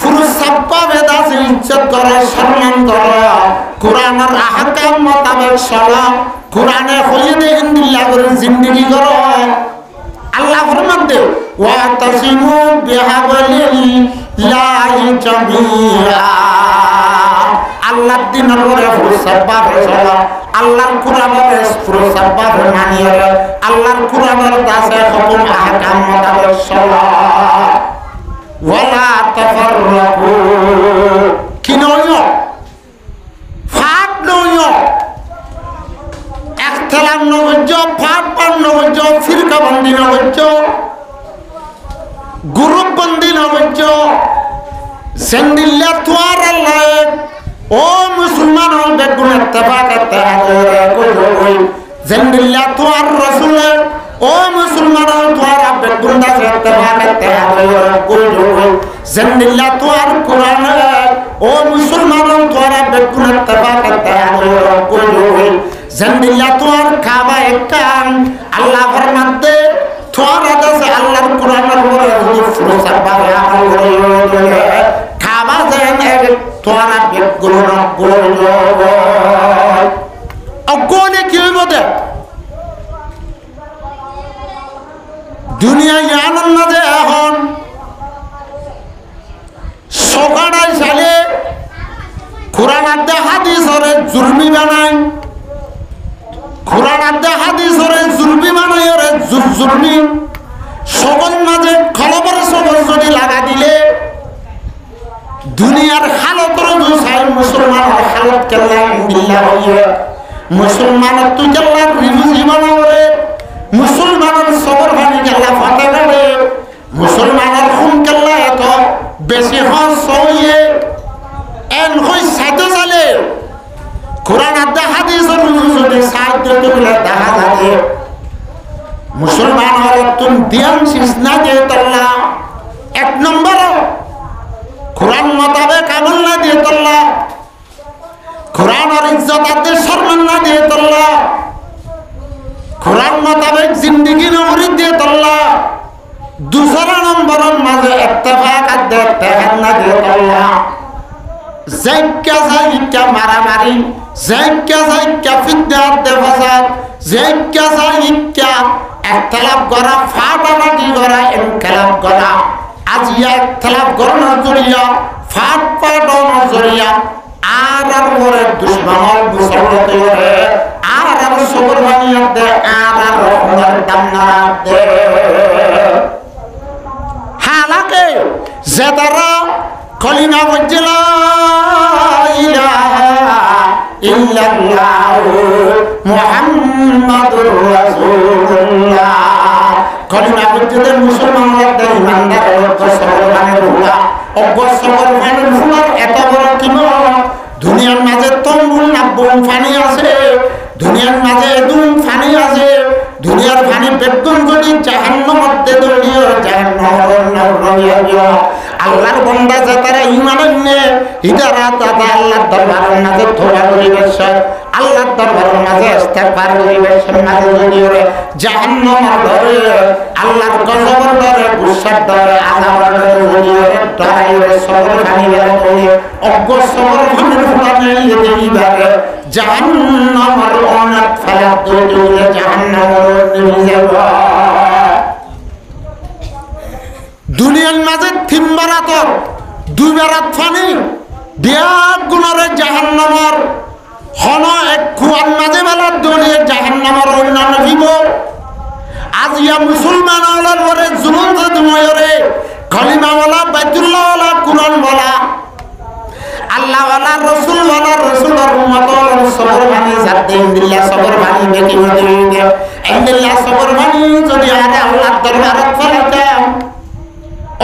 A: পুরুষ সাব্বা বেদাস ইজ্জত করো, সম্মান করো, কোরআনের আহকাম মোতাবেক চলো, কোরআনে হইদে ইন্দিল্লাহ করে জিন্দেগি করো। আল্লাহ ফরমান দে ওয়া তাসিমু বিহাবলিল্লাহি জামিআ, আল্লাহর দ্বীনের উপরে পুরুষ সাব্বা চলো, আল্লাহর কোরআনের পুরুষ সাব্বা মানিয়ে, আল্লাহর কোরআনের দাসে হুকুম আহকাম মোতাবেক চলো। ওয়ালা তাফাররাকু, কি নয় ফাট নয়, একতলাপ নগজ, ফাট পান নগজ, ফিরকা বন্দি নগজ, গ্রুপ বন্দি নগজ, সেন্দিল্লা তোয়ার আল্লাহ ও মুসলমান হল বেগুন ইত্তেফাক কই, সেন্দিল্লা তোয়ার রাসূল ও মুসলমান হল তোয়ার বেগুন দাস ইত্তেফাক কই, সেন্দিল্লা তোয়ার কোরআন ও মুসলমান হল তোয়ার বেগুন ইত্তেফাক কই, সেন্দিল্লা তোয়ার কাবা একখান আল্লাহ ফরমাতে তোয়ার দাস আল্লাহর কোরআনের উপরে ফুরুস সাব্বাহে আমল করে কাবা যেন তোয়ার বেগুন অগনে কি হইব দে দুনিয়া জানান না যে এখন সকাড়াই সালে কোরআন আদে হাদিসরে জুলমি বানায়, কোরআন আদে হাদিসরে জুলমি বানায়, রে জুলমি সকল মাঝে খলবর সবর যদি লাগা দিলে দুনিয়ার হালত রুসাই মুসলমানের হালত কেল্লা বিল্লাহ হইয়ে, মুসলমানের তুই কেল্লা রিফিউজি বানাওরে, মুসলমানের সবর ভানি কেল্লা ফাটে গড়ে, মুসলমানের খুন কেল্লা এত বেশি হস হইয়ে এন হই সাইতে চালে কোরআন আদে হাদিসের যদি সাহায্য তুলে দেখা যাবে মুসলমানের তুম দিয়ান শেষ না দিয়ে তল্লা এক নম্বর কোরআন মোতাবেক আমল না দিয়ে তল্লা, কোরআনের ইজ্জত আদে সম্মান না দিয়ে তল্লা, কোরআন মোতাবেক জিন্দেগি নগরী দিয়ে তল্লা, দুসরা নম্বরের মাঝে ইত্তেফাক আদে ইত্তেহাদ না দিয়ে তল্লা, যাইকা যাইকা মারামারি, যাইকা যাইকা ফিতনা আদে ফাসাদ, যাইকা যাইকা ইখতিলাফ করা, ফাটাফাটি করা, ইনকিলাব করা, আজ ইখতিলাফ করার জরিয়া ফাট পাটানোর জরিয়া আর ওরে দুশমন মুসলমান করে আর সবর বানিয়ে দে, আর রহমার দাম না দে। হালাকে যে তারা কলিমা বলছে লা ইলাহা ইল্লাল্লাহু মুহাম্মাদুর রাসূলুল্লাহ, কলিমা বলতে মুসলমানরা দে ইমানদার সবর বানিয়ে রুলা অবসর বানিয়ে রুলা এত বড় কিনো দুনিয়ার মাঝে তম্বুল নাব্বুল ফানি আছে, দুনিয়ার মাঝে দুম ফানি আছে, দুনিয়ার ফানি বেদন যদি জাহান্নামের মধ্যে দড়িয়ে জাহান্নামের আল্লাহর বান্দা যারা ঈমান আনে ইদারা দাদা আল্লাহর দরবারের মাঝে তোবা করিবেছ, আল্লাহর দরবারের মাঝে ইস্তেগফার করিবেছ, মাঝে জড়িয়ে জাহান্নামের ডরে, আল্লাহর গজবের ডরে, গুসার ডরে, আযাবের ডরে জড়িয়ে ডরাইবে সবর খানিবে কই অজ্ঞ সবর খানির ফুটানে দিবারে জাহান্নামের অনেক ফায়াত দড়িয়ে জাহান্নামের নিয়ে যাব। দুনিয়ার মাঝে তিনবারাতর দুইবারাত ফানি বিয়াত গুণরে জাহান্নামের হন এক খুয়ার মাঝে বেলার দড়িয়ে জাহান্নামের অন্যান্য ভিব। আজ ইয়া মুসলমান হলার পরে জুলুম দুময়রে কলিমাওয়ালা বাইতুল্লাহওয়ালা কুরআন বলা আল্লাহওয়ালা রসুলওয়ালা রসুলের উম্মত সবর বানি জাতে ইন্দিল্লাহ সবর বানি বেটি হতে ইন্দিল্লাহ সবর বানি যদি আরে আল্লাহর দরবারে ফেলাতাম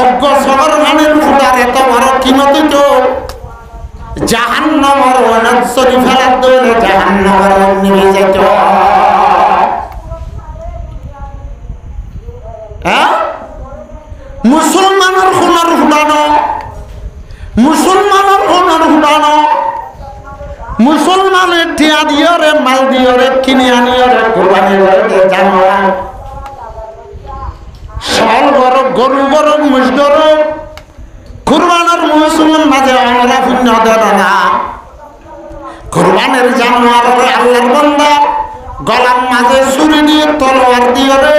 A: অজ্ঞ সবর বানির ফুটার এত বড় কিমত তো জাহান্নামের অনেক সরি ফেলার দৌড়ে জাহান্নামের নিয়ে যেত। মুসলমানের খুনের ফুটানো, মুসলমানের খুনের ফুটানো, মুসলমানের টিয়া দিয়রে মাল দিয়রে কিনে আনিয়রে কোরবানি করে জানোয়ার গরু গরু মুস গরু কুরবানের মৌসুমের মাঝে আমরা ভিন্ন দেয় না কুরবানের জানোয়ার আল্লাহর বান্দা গলার মাঝে ছুরি দিয়ে তলোয়ার দিয়ে রে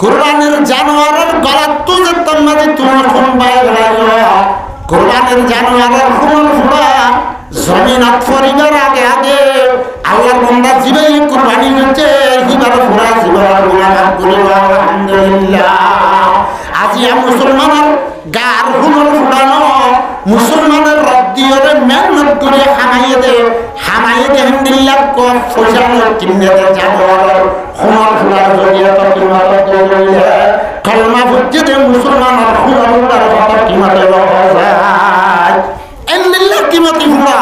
A: কুরবানের জানোয়ারের গলার তুজের তার মাঝে তোমার খুন বাইর কুরবানের জানোয়ারের খুন ফুড়া জমিনাত ফরিবার আগে আগে আল্লাহর বান্দা জিবে কুরবানি হচ্ছে হিবার ফুড়া জিবার গুনাহ করিব আলহামদুলিল্লাহ আজিয়া মুসলমানের গার খুন ফুড়ানো মুসলমানের রব দিয়ে মেহনত করে হামাইয়ে দে হিন্দিল্লাহ কম ফসানো কিনে দে জানোয়ার খুন ফুড়া জড়িয়ে তো কিমাত দে কলমা বুঝে দে মুসলমানের খুন ফুড়ার কথা কিমাতে যায় এন্দিল্লাহ কিমাতি ফুড়া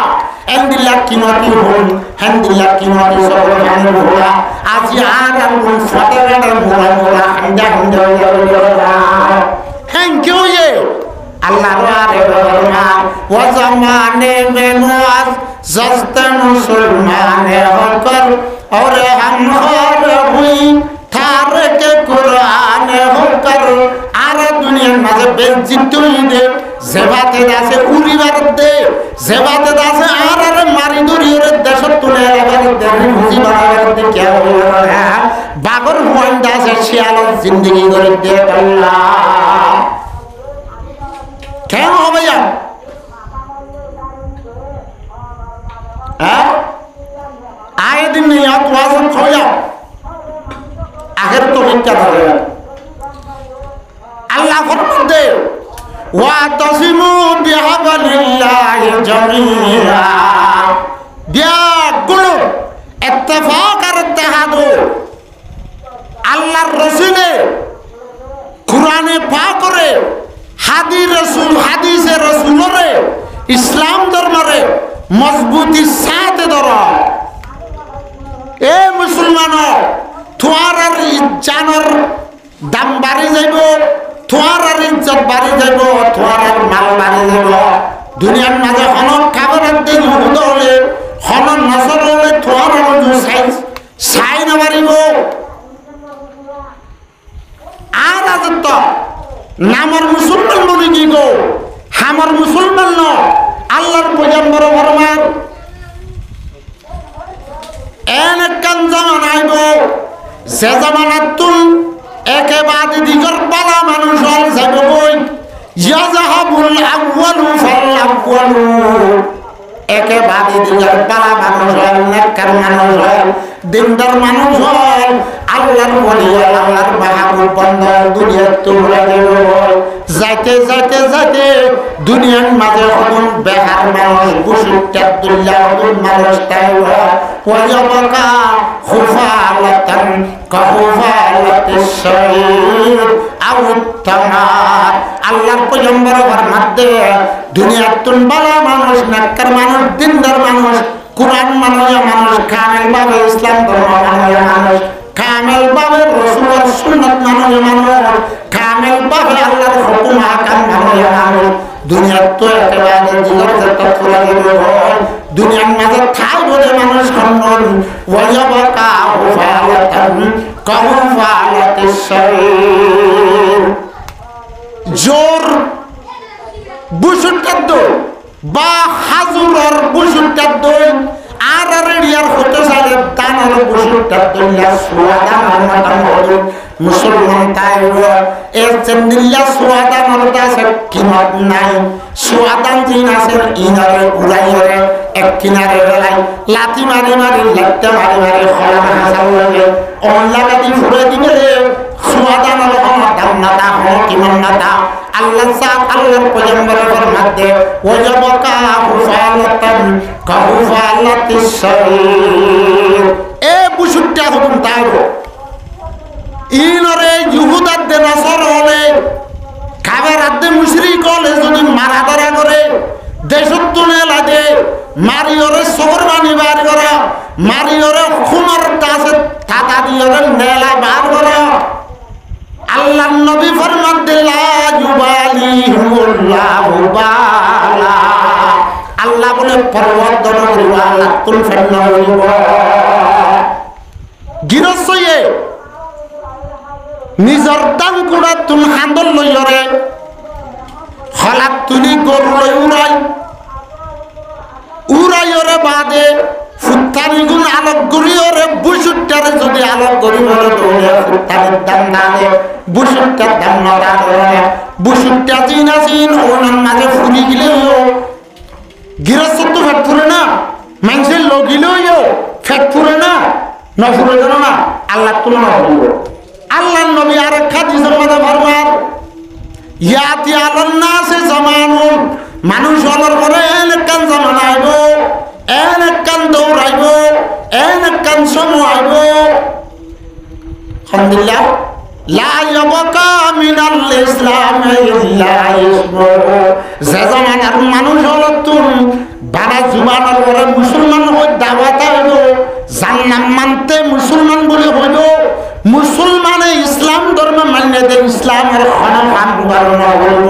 A: এন্দিল্লাহ কিমাতি হল হেন্দিল্লাহ কিমাতি সবখানে ফুড়া আজি আর কোন ফাটার মোরা হান্ডা থ্যাংক ইউ ইয়ে আল্লাহ রে বাবা ও জামানে মে নওয়াজ জস্তে মুসলমানে হকর और हम और हुई थार के कुरान होकर আর দুনিয়ার মাঝে বেজ্জিত হইলে জেবাতে দাসে উড়িবার দে জেবাতে দাসে আর মারি দরিয়ের দেশ তুলে আবার দেন বুঝি বাবার দে কে হইরা বাগর হুয়ান দাসে শিয়াল জিন্দেগি করে দে আল্লাহ কেন হবে ya आए दिन नहीं आप वाजन खोया आखिर तो क्या करेगा अल्लाह फरमाते वातसिमु बिहबलिल्लाहि जमीआ बिया गुलो इत्तेफाक और इत्तेहाद हो আল্লাহর রাসূলে কুরআনে পাক রে হাদিসে রাসূলরে ইসলাম ধর্মরে মজবুতি সাথে ধরো এ মুসলমান তোমার জানের দাম বাড়ি যাইব তোমার ইজ্জত বাড়ি যাইব তোমার মাল বাড়ি যাইব দুনিয়ার মাঝে হনক খাবার দিন হলে হনক নসর হলে তোমার সাই না বাড়িব আর আজত নামর মুসলমান বলি কি গো হামর মুসলমান ন আল্লাহর পয়গম্বর ফরমান এন কান জামানা আইব যে জামানাতুন একেবারে দিগর বালা মানুষ হল যাবে বই ইয়াজাহাবুল আউয়ালু ফাল আউয়ালু একেবারে দিগর বালা মানুষ হল নেককার মানুষ হল দিনদার মানুষ হল আল্লাহর ওলি আল্লাহর মাহবুব বান্দা দুনিয়া তোমরা দেব যাইতে যাইতে যাইতে দুনিয়ার মাঝে হল বেহার মানুষ বুশুট আব্দুল্লাহ মানুষ তাই ওয়াজাবাকা খুফালাতান কাহুফালাতিস শাইর আও তামার আল্লাহর পয়গম্বর ফরমাতে দুনিয়ার তুন বালা মানুষ নেককার মানুষ দিনদার মানুষ কুরআন মাননীয় মানুষ কামেল ভাবে ইসলাম ধর্ম মাননীয় মানুষ কামেল ভাবে রাসূলের সুন্নাত মাননীয় মানুষ কামেল ভাবে আল্লাহর হুকুম আহকাম মাননীয় মানুষ দুনিয়ার তো একেবারে জীবন যাত্রা করে দেবে দুনিয়ার মাঝে ঠাই বলে মানুষ খন্ডন ওয়াজাবাকা হুফালাতান কাহুফালাতিস শাইর জোর বুশুটার দই বা হাজুরের বুশুটার দই আর রেডিয়ার হতে চাইলে দানার বুশুটার দই সুয়াদান মাতাম হল মুসলমান তাই এর চেন্দিল্লা সুয়াদান হতে আছে কিমত নাই সুয়াদান দিন আছে ইনারে উড়াইরে এক কিনারে বেলাই লাথি মারি মারি লাইতে মারি মারি খলা হাসাল লাগে অনলাগাতি ফুরে দিবে সুয়াদান হল দাম না তা হল কিমন না তা আল্লাহ সাত আল্লাহর পয়গম্বর ফরমাতে ওয়াজাবাকা হুফালাতান কাহুফালাতিস শাইর এ বুশুটটা হুকুম তাইবো ইনরে ইহুদাত দে নাসর হলে খাবার আদে মুশরিক হলে যদি মারা ধরা করে দেশত তুলে লাগে মারিওরে সবরবানি বার করা মারিওরে খুমর কাছে থাতা দিওরে নেলা বার করা আল্লাহ নবী ফরমাতে লা ইউবালিহুল্লাহু বালা আল্লাহ বলে পরবর্তন করিবা আল্লাহ তুল ফেরনা হইব গিরসয়ে নিজর দান কুড়া তুন হান্দল লইরে হলাক তুলি গরু লই উড়াইরে বাদে ফুত্তানি গুণ আলোক গড়িওরে বুসুটারে যদি আলোক গড়িওরে দৌড়ে ফুত্তানির দাম দাঁড়ে বুসুটার দাম না দাঁড়ে বুসুটা চিন আসিন ওনার মাঝে ফুরি গিলেও গিরস্ত তো ফেট ফুরে না মানুষের লগিলেও ফেট ফুরে না ফুরে গেল না আল্লাহ তুলনা করবো আল্লাহ নবী আর হাদিসের মধ্যে ফরমান ইয়াতি আলান্নাসে জামানুন মানুষ হলার পরে একখান জামানা আইব একখান দৌড়াইব একখান সময় আইব আলহামদুলিল্লাহ লা ইয়াবকা মিনাল ইসলাম ইল্লা ইসমুহু যে জামানার মানুষ হলো তুন বারা জুবানের পরে মুসলমান হই দাওয়াত আইব জান্নাত মানতে মুসলমান বলে হইব মুসলমানে ইসলাম ধর্ম মান্য দে ইসলামের খনমান গুবারণ হইব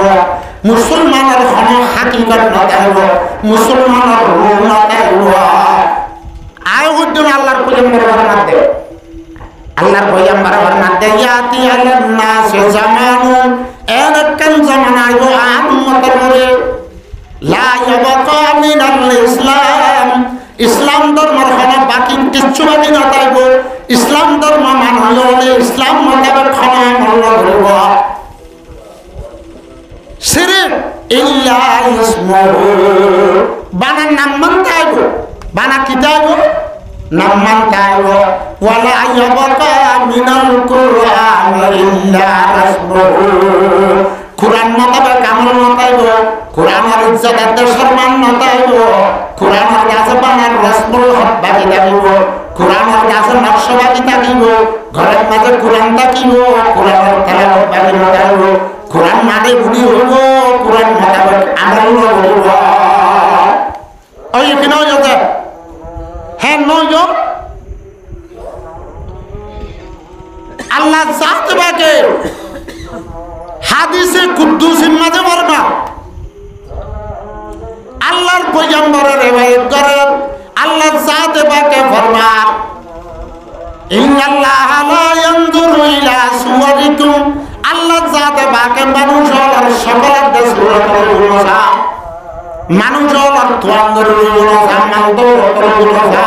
A: মুসলমানের খন হাকিকত নদাইব মুসলমানের রূপ নদাইব আয় উদ্দিন আল্লাহর পয়গম্বর ফরমান দে আল্লাহর পয়গম্বর ফরমান দে ইয়াতি আলান নাস জামানুন একখান জামানা আইব উম্মতের পরে লা ইয়াবকা মিনাল ইসলাম ইসলাম ধর্মের খন বাকি কিচ্ছু বাকি নদাইব ইসলাম ধর্ম মানলে ইসলাম মোতাবেক ক্ষমা মূল্য ধরব শিরক ইল্লা ইসমুহু বানার নাম মানতে আইব বানা কি আইব নাম মানতে আইব ওয়ালা ইয়াবকা মিনাল কুরআন ইল্লা ইসমুহু কুরআন মোতাবেক আমল নতাইব কুরআনের ইজ্জত আর সম্মান নতাইব কুরআনের কাছে বানার রাসূল হক বাকি থাকিব কুরআনের কাছে নকশা বাকি থাকিব ঘরের মাঝে কুরআন থাকিব কুরআনের তেলাওয়াত বাকি নতাইব কুরআন মানে বুঝি হইব কুরআন মোতাবেক আমল হইব ওই কি নয় যে হ্যাঁ নয় আল্লাহ জাত বাকে হাদিসে কুদ্দুসির মাঝে বর্ণনা আল্লাহর পয়গম্বরের রিওয়ায়াত করেন আল্লাহ জাতে পাকে ফরমান ইন্নাল্লাহা লা ইয়ানজুরু ইলা সুওয়ারিকুম আল্লাহ জাতে পাকে মানুষের সকলের সুরতের গুণা মানুষের তোয়াঙ্গের গুণা মানদর গুণা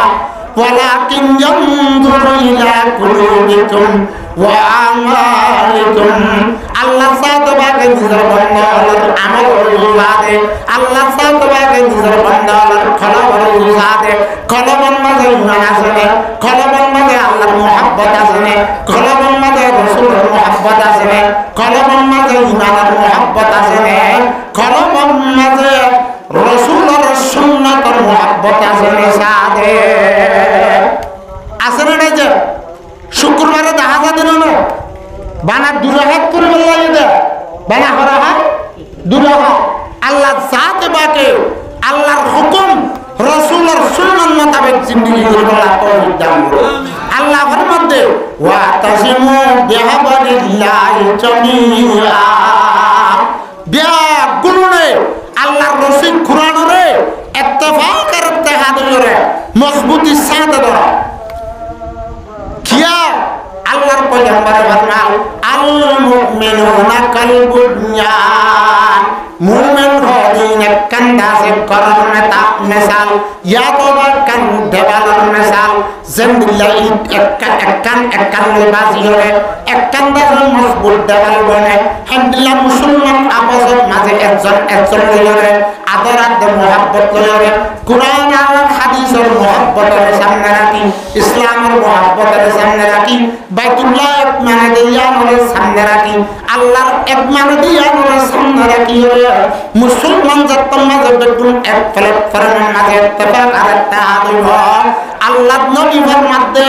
A: ওয়ালাকিন ইয়ানজুরু ইলা কুলুবিকুম ওয়া আমালিকুম আল্লাহ জাতে পাকে নিজের বান্দাদের আমল উল্লাদে আল্লাহ জাতে পাকে নিজের বান্দাদের খলবর উল্লাদে খলবর মাঝে ঈমান আছে খলবর মাঝে আল্লাহর মুহাব্বত আছে খলবর মাঝে রাসূলের মুহাব্বত আছে খলবর মাঝে ঈমানের মুহাব্বত আছে খলবর মাঝে রাসূলের সুন্নাতের মুহাব্বত আছে সাদে আছে না যে শুক্রবারে দেখা যায় না বানা দুরাহাত করবে লাগে বানা হরাহাত দুরাহাত আল্লাহ জাতে বাকে আল্লাহর হুকুম রাসূলের সুন্নাত মোতাবেক জিন্দেগি করবার তৌফিক দান করুন আল্লাহ ফরমাতে ওয়া তাসিমু বিহাবলিল্লাহি জামিআ বিয়া গুণে আল্লাহর রাসূল কুরআনে ইত্তেফাক আর ইত্তেহাদ করে মজবুতি সাথে ধরা কিয়া আল্লাহর পয়গম্বর ফরমান আল মুমিনুনা কাল বুনিয়ান মুমিন হদিন একখান দাসে করন মেতা মিসাল ইয়া তোবার কান দেওয়ালের মিসাল জেন্দিল্লাহ একখান লিবাসি হলে একখান দাসের মজবুত দেওয়াল বনে হামদুলিল্লাহ মুসলমান আপসের মাঝে একজন লইরে আদরাত মুহাব্বত লইরে কুরআন আর হাদিসের মুহাব্বতের সামনে রাখি ইসলামের মুহাব্বতের সামনে রাখি বাইতুল্লাহ মানে দিয়ানের সামনে রাখি আল্লাহর এক মানে দিয়ানের সামনে রাখি মুসলমান জাতির মাঝে বেগুন এক প্ল্যাটফর্মের মাঝে ইত্তেফাক আর ইত্তেহাদ আল্লাহ নবী ফরমাতে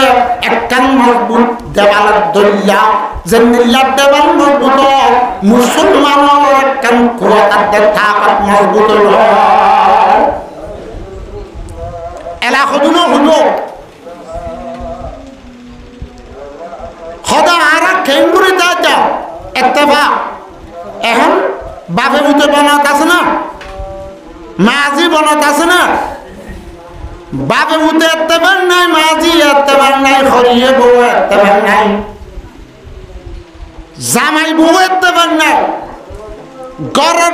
A: একখান মজবুত দেওয়ালের দলিয়া জেন্দিল্লাহ দেওয়াল মজবুত মুসলমানের একখান কুয়াতার দেখাত মজবুত এলা হদুনো হলো খোদা আরা কেঙ্গুরি দাদা ইত্তেফাক এখন বাপে মুতে বনত আছে না মাঝি বনত আছে না বাপে মুতে ইত্তেফাক নাই মাঝি ইত্তেফাক নাই খরিয়ে বউ ইত্তেফাক নাই জামাই বউ ইত্তেফাক নাই ঘরের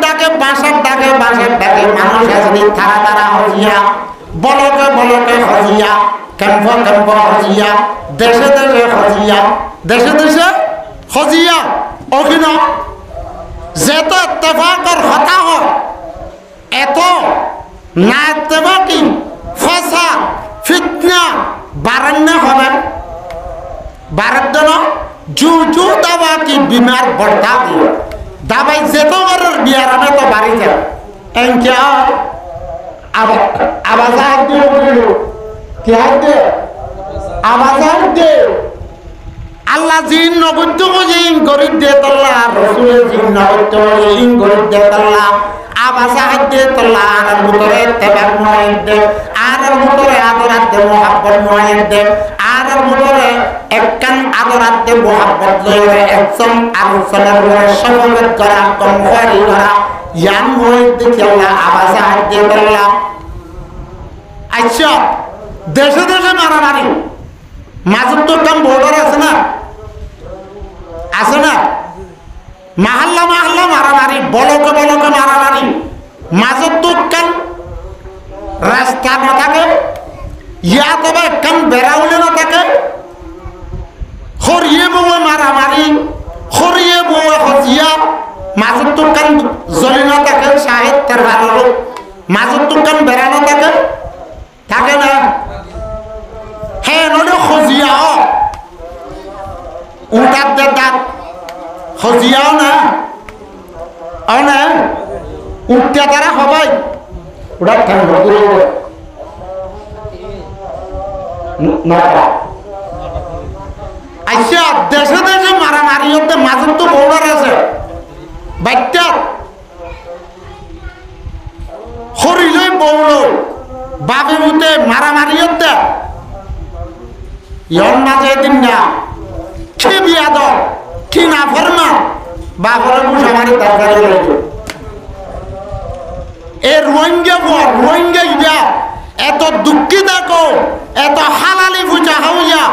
A: ডাকে বাসার ডাকে মানুষ আসলে তারা হজিয়া বলকে হজিয়া ক্যাম্প হজিয়া দেশে হজিয়া অখিন যেত ইত্তেফাকর হতা হয় এত না ইত্তেফাকি ফসাদ ফিতনা বারান্য হবে বারের জন্য জু দাবা কি বিমার বর্তা দিয়ে দাবাই যেত ঘরের বিয়ার আমি তো বাড়ি যায় এনকে আবাজ আল্লাহ জিন নগদ্য জিন গরিব দে তল্লা রসুলের জিন নগদ্য জিন গরিব দে তল্লা আবাজ দে তল্লা আর মুতরে তেবার নয় দে আর মুতরে আদরাত দে মোহাব্বত নয় দে আর মুতরে একখান আদরাত দে মোহাব্বত লয়ে একজন আলোচনার সফলত করা কমফারি করা ইয়ান নয় দে তল্লা আবাজ দে তল্লা আচ্ছা দেশে মারামারি মাজত তো কাম বর্ডার আছে না মাহাল্লা মারামারি বলকে মারামারি মাজত তো কাম রাস্তা না থাকে ইয়া তবে কাম বেড়াউলে না থাকে খরিয়ে বউয়ে মারামারি খরিয়ে বউয়ে হজিয়া মাজত তো কাম জ্বলি না থাকে সাহিত্যের ভালো মাজত তো কাম বেড়ানো থাকে না হ্যাঁ নলে খজিয়াও উঠার দে দাঁত খজিয়াও না উঠতে তারা হবাই ওটা আচ্ছা দেশে মারামারি হতে মাঝে তো বৌড়ার আছে বাচ্চা হরিলই বৌড় বাবে মুতে মারামারি হতে ইয়ন মাঝে দিন না কি বিয়াদ কি না ফরমা বাপরে মুসামারি দরকার হয়েছে এ রোহিঙ্গা ইয়া এত দুঃখিত কো এত হালালি পূজা হইয়া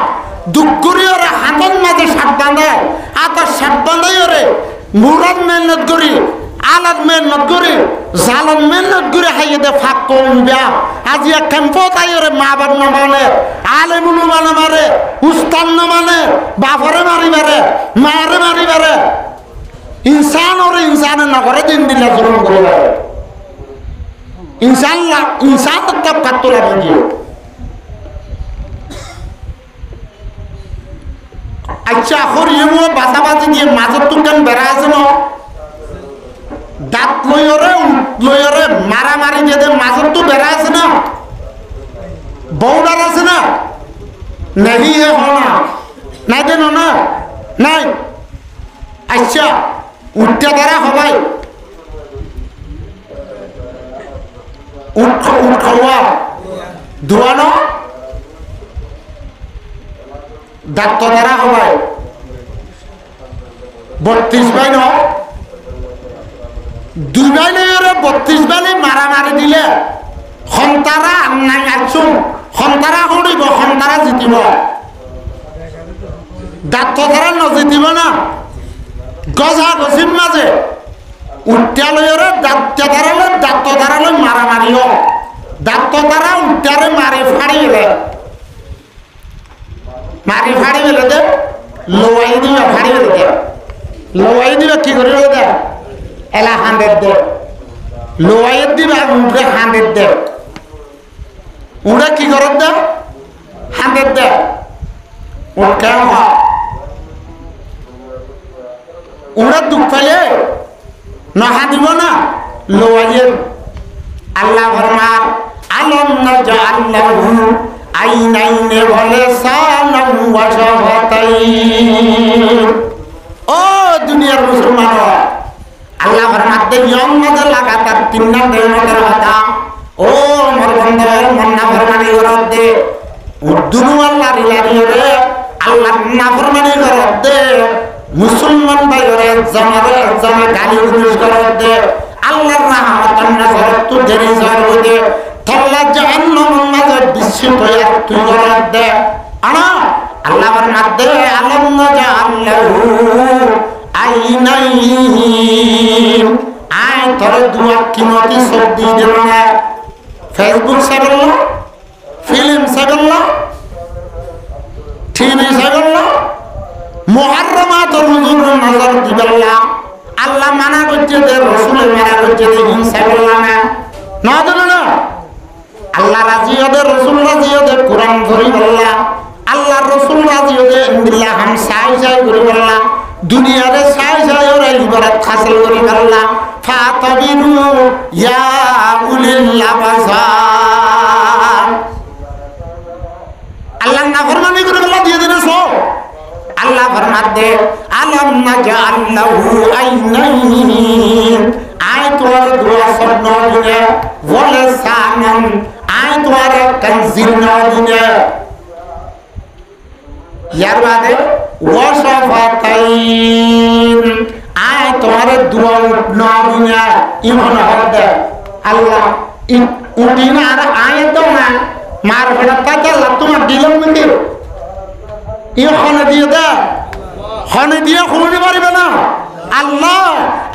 A: দুঃখুরিয়রে হাতন মাঝে সাপ বাঁধায় আতার সাপ বাঁধাইরে মুরাদ মেহনত করি আলাদ মেহনত করি জালন মেহনত করে হাইয়ে দে ফাঁক কমবিয়া আজি ক্যাম্পত আইরে মা বাপ না মানে আলে মুলু মানে মারে উস্তান না মানে বাপরে মারি মারে মারে মারি মারে ইনসানের নগরে দিন দিলে জুলুম করে ইনসান তব কাতুলা ভাঙিয়ে আচ্ছা হরিয়ে বাজাবাজি দিয়ে মাজত তুকান বেড়া আছে না দাঁত লইরে মারামারি দিয়ে মাজত তো বেড়া আছে না বৌডার আছে না নেহি হে হনা নাই দেন না নাই আচ্ছা উঠতে তারা হবাই উঠ খাওয়া ধোয়ানো দাঁত তারা হবাই 32 ভাই ন 2 ভাই লইরে 32 ভাই মারামারি দিলে সন্তারা নাই আছুন সন্তারা হরিব সন্তারা জিতিব দাঁত তারা নজিতিব না গজা গজির মাঝে উঠতে লইরে দাঁত তারালে মারামারিও দাঁত তারা উঠতে মারি ফাড়ি বেলে দে লোয়াই দিবে ফাড়ি বেলে দে লোয়াই দিবে কি করে দে এলা 100 দে লোয়াই দিবে উঠে 100 দে উড়ে কি করে দে 100 দে উঠে উড়ে দুঃখ পেলে নহা দিব না লোয়াইয়ের আল্লাহ ফরমান আলম নাজআল্লাহু আইনাইনে বলে সানাম ওয়া শাফাতাইন ও দুনিয়ার মুসলমান আল্লাহ ফরমান দে ইয়ম মধ্যে লাগাতার তিনটা দেহতের কথা ও মোর বন্ধুর মন্না ফরমানি করত দে উদ্দুনু আল্লাহ রিলারিরে আল্লাহ নাফরমানি করত দে মুসলমান ভাইরে জমা গালি উদ্দেশ্য করত দে আল্লাহর রহমত আমরা করত দেরি জরু দে তল্লা জাহান্নাম মাঝে বিশ্বত তুই করত দে আনা আল্লাহর নাদ দে আলম নাজাল্লাহু আইনাইন আয় তোর দুয়া কিমতি সব দিয়ে দিল না ফেসবুক সেগুলো ফিল্ম সেগুলো টিভি সেগুলো মুহাররামাতুল নজর দিবেল্লা আল্লাহ মানা করছে দে রাসূল মানা করছে দে হিংসা করলা না না দিল না আল্লাহ রাজি হদে রাসূল রাজি হদে কোরআন ধরি বললা আল্লাহ রাসূল রাজি হদে বিল্লাহ হাম সাই সাই করে বললা দুনিয়ারে সাই সাই ওরে ইবারত হাসিল করে বললা ফাতাবিরু ইয়া উলিল আবসার আল্লাহ নাফরমানি করে বললা দিয়ে দিনা সো আল্লাহ ফরমাতে আলাম নাজাল্লাহু আইনাইন আয় তোর দোয়া সন্ন দিনে বলে সানন আয় তোর তানজিল ন দিনে ইয়ার বাদে ওয়াশাফাতাইন আয় তোর দোয়া ন দিনে ইমান হদে আল্লাহ উঠিনা আর আয় তো না মার ফেরতা আল্লাহ তোমার দিলাম নাকি দিয়ে দে হনে দিয়ে খুলতে পারবে না আল্লাহ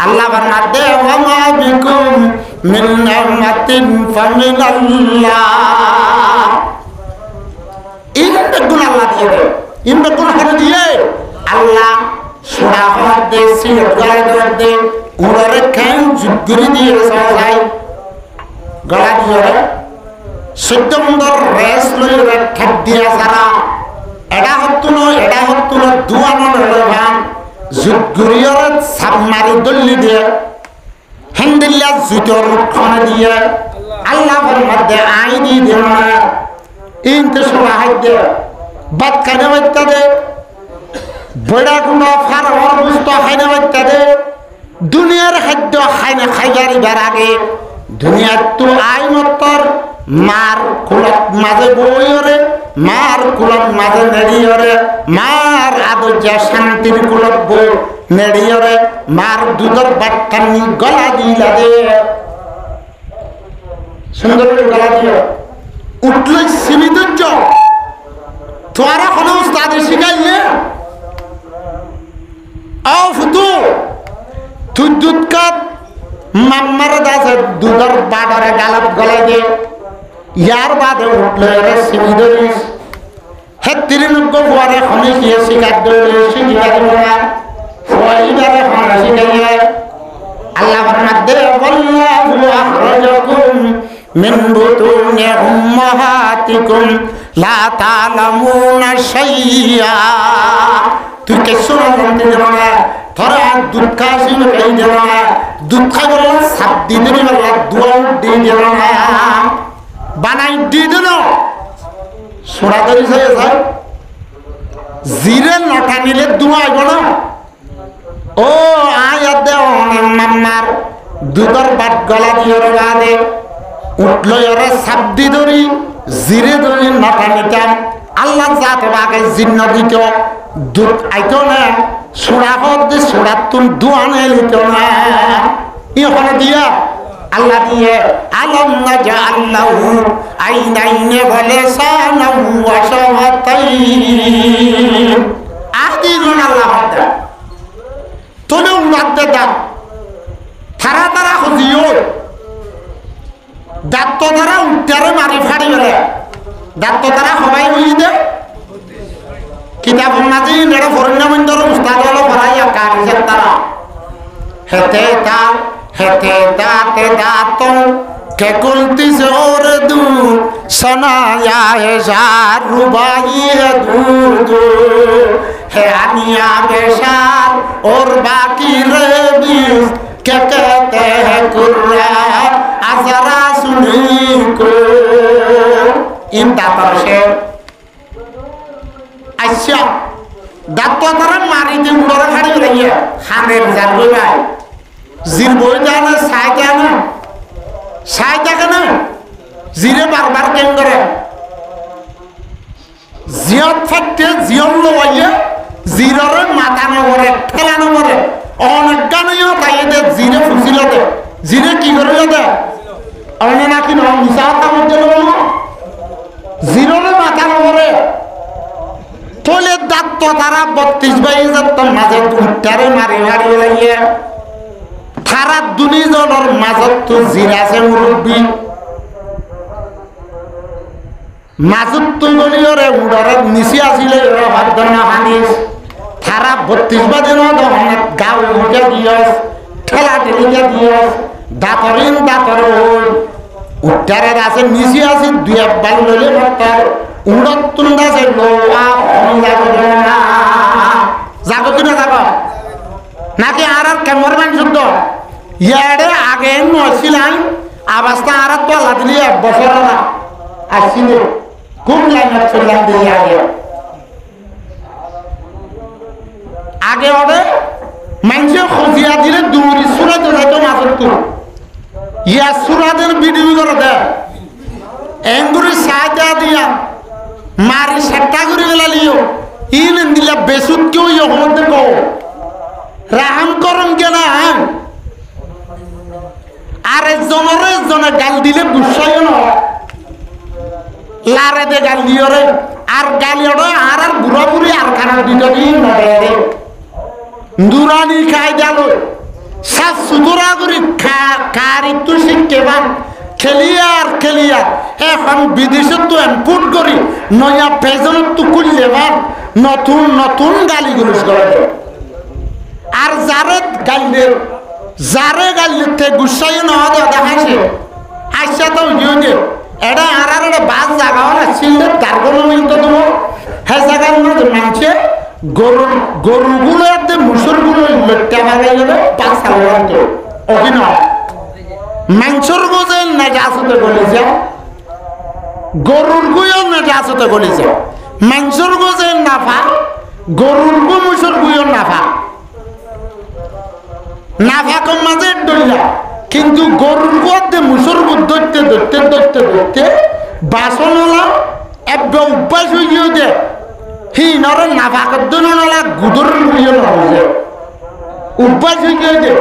A: আল্লাহ ফরমাতে ওয়া মা বিকুম মিন নি'মাতিন ফামিনাল্লাহ ইনবে গুণ আল্লাহ দিয়ে দে ইনবে গুণ হনে দিয়ে আল্লাহ সূরা হদে সিলত গলা দে উড়রে খান জুগরি দিয়ে সাজাই গলা দিয়ে সত্যমন্দর রেস লইরে ঠাক দিয়া সারা এটা হতো না দুয়ানো ভান জুগুরিয়র সাবমারি দল্লি দিয়ে হেন্দিল্লা জুতর খানা দিয়ে আল্লাহ মধ্যে আই দিয়ে দিল না ইনতে সুরাহাই দে বাদ খাইনা বাচ্চা দে বড়া গুণা ফারওয়ার বুঝতো খাইনা বাচ্চা দে দুনিয়ার খাদ্য খাইনা খাইবার আগে দুনিয়ার তো আই মতর মার কুলত মাঝে বইরে মার কুলত মাঝে নেড়িয়রে মার আদর্যা শান্তির কুলত বই নেড়িয়রে মার দুধর বাট্টানি গলা দিলা দে সুন্দর গলা দিয়ে উঠলে সীমিত তোরা কোনো উস্তাদে শিখাইলে আও ফুতু তুই দুধ কাপ মাম্মার দাসে দুধর বাটারে গালাত গলা দে ইয়ার বাদে উঠলে রে সিমিদরিস হে তিরিনগ্গ বুয়ারে খনি দিয়ে শিকার দইলে শিকিবা দিবা ওইবারে খনা শিখাইলে আল্লাহ ফরমাতে ওয়াল্লাহু আখরাজাকুম মিন বুতুনি উম্মাহাতিকুম লা তা'লামুনা শাইয়া তুই কে শোনা জানতে দিবা না তোরা দুধ খাসি খাই দিবা না দুধ খাই বললা সাত দিনের বললা দুয়া দিয়ে দিবা না বানাই দিয়ে দিল সোনা ধরি সাই জিরে নটা নিলে দুয়া আইব না ও আয় দে মাম্মার দুধর বাট গলা দিয়ে দে উঠলো ওরা সাবদি ধরি জিরে ধরি নটা নিতাম আল্লাহ জাত আগে জিন্ন দিত দুধ আইতো না সোনা হতে সোনা তুমি দুয়া নেই লিত না ইহনে দিয়া আল্লাহ দিয়ে আলম নাজাল্লাহু আইনাইনে বলে সানাহু ওয়া শাফাতাইন আদি গুণ আল্লাহ হতে তোলে উনাতে দাঁত থারা তারা খুঁজিও দাঁত তো তারা উত্তারে মারি ফাড়ি বেড়ে দাঁত তো তারা সবাই হই দে কিতাব মাঝে নেড়ে ফরন্যামন্দর উস্তাদ হলো ফরাইয়া কারিজের তারা হেতে দাতে দাতো কে কুলতি জোর দু সনায়া হে জার রুবাই হে দূর দূর হে আনিয়া বেশার और बाकी रबीज क्या कहते हैं कुर्रान आजरा सुनी को इन दातर से अच्छा दातो तरह मारी दी उड़ोरा खड़ी हो रही है खाने जाने भाई জির বই জানা সাইটা কেন জিরে বারবার কেন করে জিয়ত ফাটে জিয়ন লইয়ে জিররে মাথা নবরে ঠেলা নবরে অনজ্ঞানীয় তাইতে জিরে ফুসিল দে জিরে কি করিল দে অন্য নাকি ন মিশা কামত জন্য জিররে মাথা নবরে তোলে দাঁত তারা 32 22 মাঝে উঠারে মারি মারি লাগিয়ে তারা দুনিজনের মাজত তো জিরাছে মুরব্বী মাজত তো গলিয়রে উড়ারে নিচে আসিলে ভাবনা হানিস তারা 32 বাজে গাঁও উঠে দিয়স ঠেলা ঠেলিকে দিয়স দাঁতরিন দাঁতর উঠারে আছে নিচে আসি 2 বার লইলে মাত্র উড়ত তুন্দা যে লোয়া যাবো কিনা যাব নাকি আর ক্যামেরাম্যান শুদ্ধ ইয়ারে আগে নছিলাম আবাসটা আর তো আল্লাহ দিলি 1 বছর না আসছিল কোন লাইনে চললাম দিয়ে আগে ওরে মানুষে খোঁজিয়া দিলে দূরি সুরা তো যাইতো মাঝত তো ইয়া সুরাদের ভিডিও করে দেয় এঙ্গুরি সাজা দিয়া মারি সেটা করে গেলালিও ইন দিলে বেসুত কেউ ইহমতে কো রাহাম করম কেনা আর একজনে গাল দিলে গুসাইও না লারে দে গাল দিয়রে আর গালিওড়ে আর বুড়া বুড়ি আর খানা দিতে দিন দুরানি খাই গেল সাত সুতরা করে কারি তো শিখেবা খেলিয়ার এখন বিদেশত তো ইনপুট করি নয়া পেজনত তো খুললেবার নতুন নতুন গালি গুলোস করে আর যারে গালিতে গুসাই না দেখাছে আইসা তো ইউনে এটা আর একটা বাস জায়গাও না ছিলেন তার কোনো মিলতো তোমার হ্যাঁ জায়গার মধ্যে মানছে গরুগুলো একদম মুসুরগুলো লটকা ভাঙা যাবে পাঁচা লাগতো অভিনয় মাংসর গোজে নাজাসতে বলেছে গরুর গুয়ও নাজাসতে বলেছে মাংসর গোজে নাফা গরুর গু মুসুর গুয়ও নাফা কম মাঝে ডইলা কিন্তু গরুর গুতে মুসুর গু ধরতে বাসনলা একদম অভ্যাস হয়ে গিয়ে দে হি নর নাফা করতে নলা গুদর গুয়ও না অভ্যাস হয়ে গিয়ে দে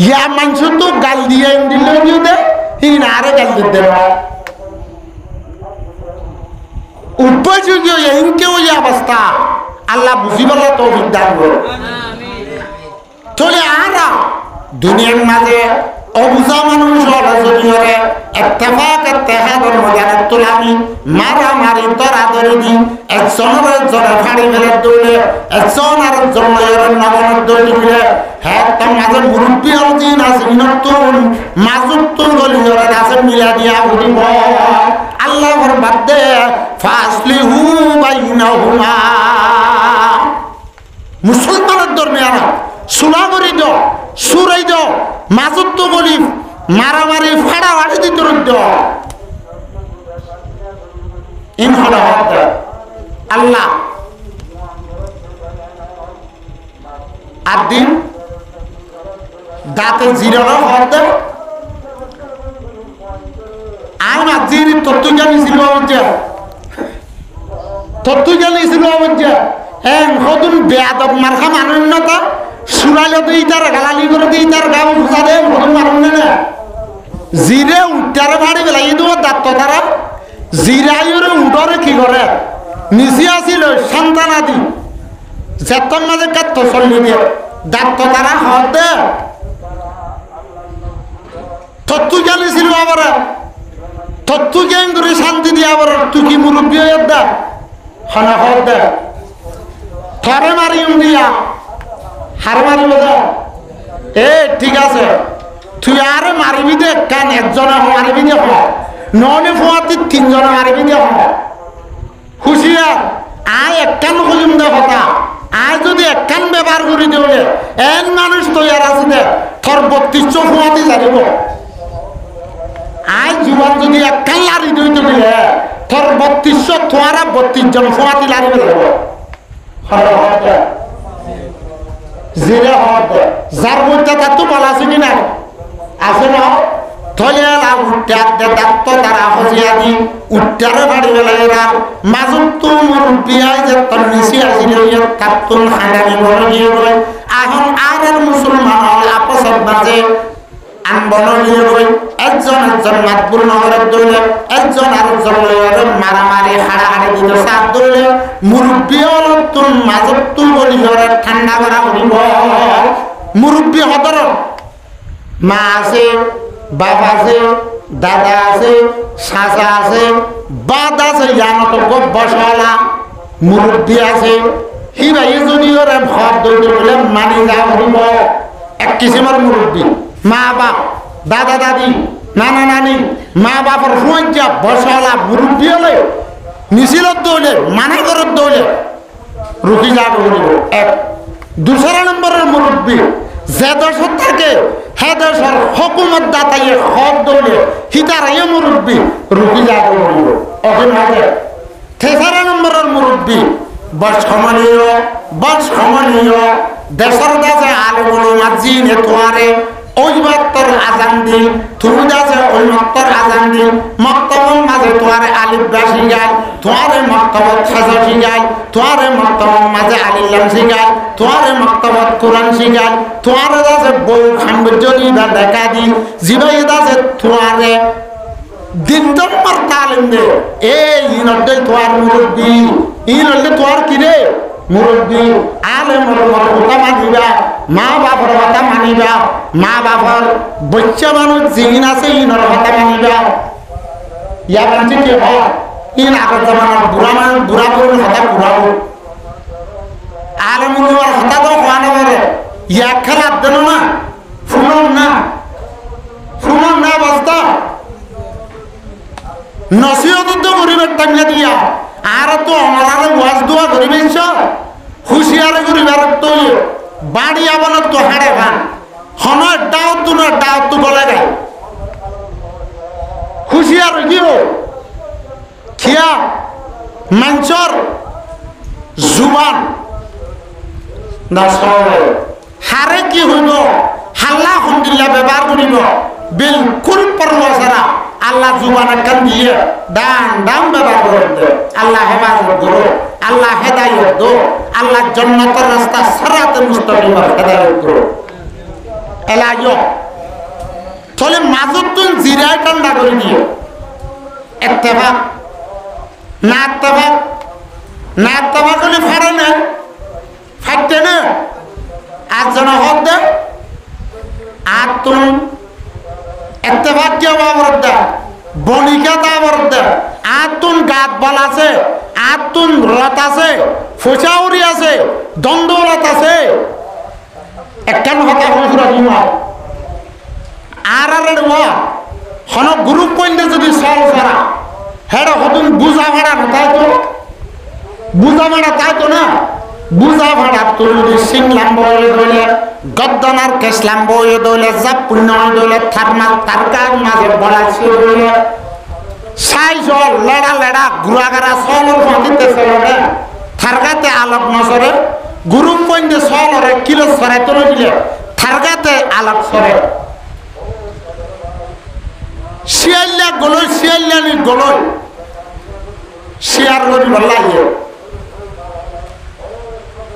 A: ইয়া মাংস তো গাল দিয়ে দিলে দে হি না আরে গাল দিতে অভ্যাস হয়ে গিয়ে ইনকে ওই অবস্থা আল্লাহ বুঝিবলা তো দান করো চলে আরা দুনিয়ার মাঝে অবুঝা মানুষ হলে ইত্তেফাকের ময়দানে তোলামি মারামারি তরাতরি দি একজনের ফাড়ি ফেলে দৌড়ে একজন আর একজন নগরের দৌড়ি ফিরে হ্যাঁ তার মাঝে মুরব্বী দিন আছে নতুন মাজুত্তুল গলিয়রে আছে মিলা দিয়া উঠিব আল্লাহর বাদে ফাসলিহু বাইনাহুমা মুসলমানের দরমিয়ানা সুলা করি দাও সুরাই দাও মাজুত্ত বলি মারামারি ফাড়াফাড়ি দিতে আল্লাহ আর দিন দাঁতে জিরানো হতে আইন আজির তত্ত্ব জানিছিল হতুন বেয়াদব মার্খা মানন্যতা সুরাইলে তো ইটার গালালি করে দিয়ে ইটার গাও ফুসা দেয় হতুন মারুন না জিরে উঠারে ভাড়ি বেলাই দেবো দাঁত তারা জিরাইরে উঠরে কি করে নিচে আসিল সন্তানাদি যেতন মাঝে কাত চলি দিয়ে দাঁত তারা হতে তত্ত্ব জানিছিল আবার তত্ত্ব জ্ঞান করে শান্তি দিয়ে আবার তুই কি মুরব্বী হয়ে দা হনা হতে থরে মারিম দিয়া হার মারিব যা এ ঠিক আছে তুই আরে মারিবি দে কেন একজনে মারিবি দে ননে ফোয়াতি 3 জনে মারিবি দে হুশিয়ার আয় একখান খুঁজুম দে কথা আয় যদি একখান ব্যবহার করি দিলে এন মানুষ তৈয়ার আছে দে তোর 32 ফোয়াতি জানিব আয় জীবন যদি একখান লারি দিতে দিলে তোর 32 তোয়ারা 32 জন ফোয়াতি লারিবে লাগবে জিরে হতে যার মধ্যে তার তো বলা আছে কিনা আছে না থলে উঠতে দাঁত তারা হসিয়া দি উঠতে বাড়ি বেলা মাজুত তো মুরব্বিয়াই যে তোর নিচে আসিল কাপ্তুন হাঁড়ানি বড় গিয়ে গেল এখন আর মুসলমান আপসের মাঝে আনবনলিয়ে বই একজন মাতবুল নহরের দৌলে একজন আরেকজন মারামারি হাড়াহাড়ি দিতে সাত দৌলে মুরব্বী অলতুন মাজতুল বলি হরে ঠান্ডা করা হইব মুরব্বী হদর মা আছে বাপ আছে দাদা আছে চাচা আছে বাদ আছে ইয়ানত বসলা মুরব্বী আছে সি ভাই যদি ওরে ভর দৌড়ে বলে মানি যা হইব এক কিসিমের মুরব্বী মা বাপ দাদা দাদি নানা নানি মা বাপের সুঁজা বসলা মুরব্বী হলে মিছিলত দৌড়ে মানা করত দৌড়ে রুখি যা হইব এক দুসরা নম্বরের মুরব্বী যে দেশত থাকে হে দেশের হকুমত দাতাইয়ে হক দৌড়ে হিতারাইয়ে মুরব্বী রুখি যা হইব অভিনয় তেসরা নম্বরের মুরব্বী বর্ষমনীয় দেশের দেশে আলমুল মাজিন তোয়ারে ওই মাত্র আজান দি তুমি দাসে ওই মাত্র আজান দি মক্তবর মাঝে তোয়ারে আলিফ বা শিখায় তোয়ারে মক্তবর খাজা শিখায় তোয়ারে মক্তবর মাঝে আলিল্লাম শিখায় তোয়ারে মক্তবর কোরআন শিখায় তোয়ারে দাসে বউ খাম্বজ্জনি বা দেখা দি জিবাই দাসে তোয়ারে দিন দম্মার তালিম দে এই ইনডে তোয়ার মুরব্বী ইনডে তোয়ার কি রে মুরব্বী আলেমর কথা মানিবা মা বাবার কথা মানিবা মা বাবার বাচ্চা মানুষ জিন আছে ইনর কথা মানিবা ইয়া বাঞ্চি কে হয় ইন আগত জামানার বুড়া করুন কথা বুড়াবো আলেমর কথা তো হওয়া না পারে ইয়া খেলা দেন না শুনুন না বাস্তা নসিহত তো গরিবের টাঙ্গা দিয়া আর তো আমারে ওয়াজ দোয়া করিবেছ হুশিয়ার করিবার তো বাড়ি আবন তো হাড়ে ভান হন ডাও তো বলে গায় হুশিয়ার গিও খিয়া মাঞ্চর জুবান না সবে হারে কি হইব হাল্লা হন্দিল্লা ব্যবহার করিব বিলকুল পরোয়া ছাড়া আল্লাহ জুবানের কান দিয়ে ডান ব্যবহার করতে আল্লাহ হেফাজত করো আল্লাহ হেদায়ত দো আল্লাহ জান্নাতের রাস্তা সিরাতে মুস্তাকিমের হেদায়ত করো এলাইও চলে মাজত তুই জিরায় ঠান্ডা করে দিও ইত্তেফাক না হলে ফাড়ে না ফাটতে না আজ জন হক দে আর তুমি ইত্তেফাক কে বাবর দে বনিকা দাবর দে আর তুন গাত বল আছে আর তুন রত আছে ফুচাউরি আছে দন্দৌলত আছে একখান হতা হুজুরা দিমা আর হন গ্রুপ পয়েন্টে যদি সল করা হেড হতুন বুঝা ভাড়া তাই তো না বুঝা ভাড়া তুই যদি সিংলাম বলে দইলে গদ্দনার কেসলাম বয়ে দইলে জাপ পুণ্য দইলে থারমাল তারকার মাঝে বলাছি দইলে সাই জল লেড়া গুড়াগারা সলর ফাঁকিতে চলরে থারগাতে আলোক নসরে গ্রুপ পয়েন্টে সলরে কিলো সরাই তুলে দিলে থারগাতে আলোক সরে শিয়াল্লানি গলই শিয়ার করি বললাইয়ে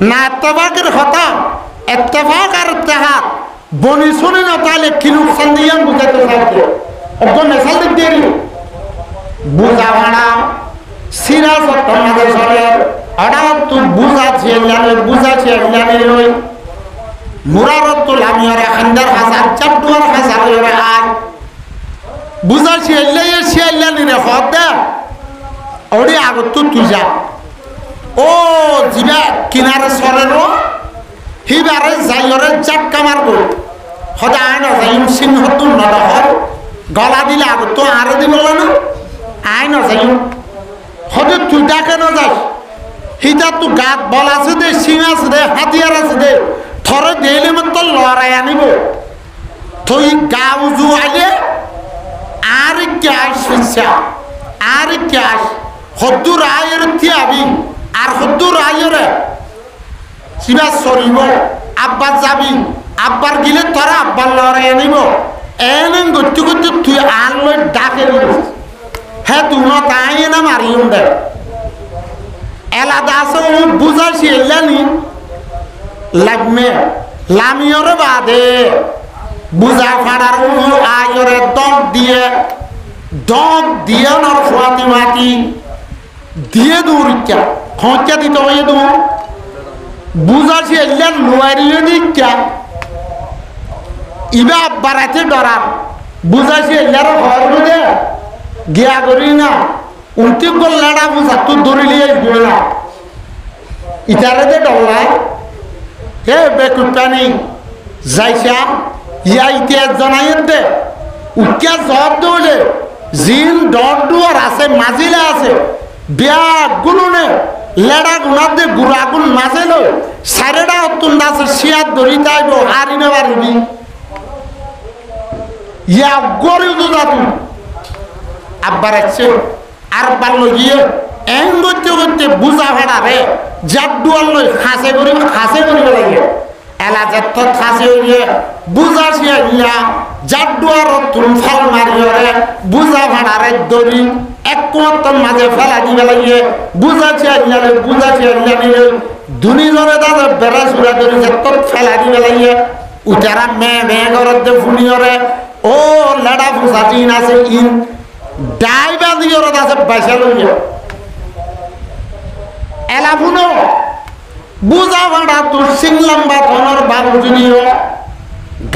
A: না ইত্তেফাকের কথা ইত্তেফাক আর ইত্তেহাদ বনি শুনি না তাহলে কি লোকসান দিয়ে বুঝাইতে চাইছে একদম মেশাল দিক দিয়ে বুঝা ভাড়া সিরা সত্য মাঝে সরে হঠাৎ তুই বুঝাছি লই মুরারত তো লামিয়ারে খান্দার হাজার চাপটুয়ার হাজার লরে আর বুঝাছি শিয়াল্লানি রে হদ ওরে আগত তুই যা ও জিবা কিনারে সরের হিবারে যাইরে জাটকা মারব সদা আইন যাইম সিংহ তুন নদহর গলা দিলে আগত তো আর দিব না আইন যাইম সদে তুই ডাকে না যাস হিতা তু গাত বল আছে দে সিং আছে দে হাতিয়ার আছে দে থরে দেইলে মতো লড়াই আনিব তুই গা উজু আইলে আর ক্যাশ আর ক্যাশ হদ্দুর আয়ের তিয়াবি আর হদ্দুর আয়েরে সিবা সরিব আব্বার যাবি আব্বার গিলে তোরা আব্বার লড়াই আনিব এনে গতি তুই আর লই ডাকে হ্যাঁ তুই না তাই না মারিম দে এলাদা আছে ও বুঝাইছি এলানি লাগমে লামিয়রে বাদে বুঝা ফাড়ার আয়রে দগ দিয়ে নর ফুয়াতি মাটি দিয়ে দূরিকা খঁচা দিতে হয়ে দু বুঝাছি এলেন লোয়ারিয়ে দিকা ইবা বাড়াইতে ডরার বুঝাছি এলার ঘর দে গিয়া করি না উন্তি গল্লাটা বুঝা তুই দৌড়িলিয়ে গিয়ে না ইটারে দে ডল্লাই হে বেকুটানি যাইছা ইয়া ইতিহাস জানাই দে উচ্চা জব দৌড়ে জিন ডর দুয়ার আছে মাজিলে আছে ব্যাগ গুলুনে লেডা গুণার দে গুড়াগুল মাঝে লো সারেডা অত্যন্ত আছে শিয়ার দড়ি তাইব হারিনে পারবি ইয়া গরিব দুদা তুই আব্বার আছে আর বাল্য গিয়ে এন করতে করতে বুঝা ভাড়া রে জাডুয়াল লই খাসে করিব লাগে এলা যেত খাসে হইলে বুঝা শিয়া জাডুয়ার তুম ফল মারিয়ে বুঝা ভাড়া রে দড়ি এক কোয়াত্তর মাঝে ফেলা দিবে লাগে বুঝা শিয়া নিলে দুনিজনে দাদা বেড়া সুরা দড়ি যেত ফেলা দিবে লাগে উতারা মে ঘরতে ফুলিয়রে ও লেডা ফুসা চিন আছে ইন ডাইবা দিয়ে আছে পয়সা লইয়া এলা ফুনো বুঝা ভাড়া তোর সিং লম্বা ধনের বাবু জুনিও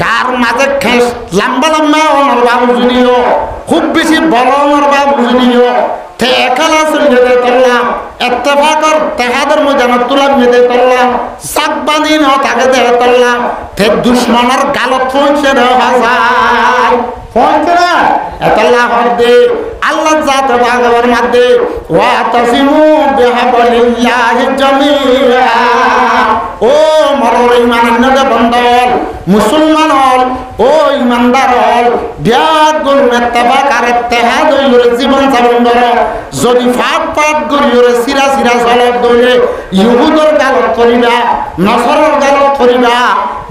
A: গার মাঝে খেস লম্বা অনর বাবু জুনিও খুব বেশি বড় অনর বাবু জুনিও তে একালা সুন্দর করলাম এত্তেফাকর তেহাদের মধ্যে তুলাম মেদে করলাম সাক বাঁধি ন তাকে দেহে করলাম তে দুশ্মনের গালত পৌঁছে হাজার পৌঁছে না এতলা হদে আল্লাহ জাত ভাগবর মধ্যে ওয়া তাসিমু বিহাবলিল্লাহি জামিআ ও মরর ইমানের বন্ধল মুসলমান হল ও ইমানদার হল ব্যাগুল মেত্তাফাক আর ইত্তেহাদ হইরে জীবন যাপন করো যদি ফাট করিরে সিরা চলত দইলে ইহুদর গালত করিবা নসরর গালত করিবা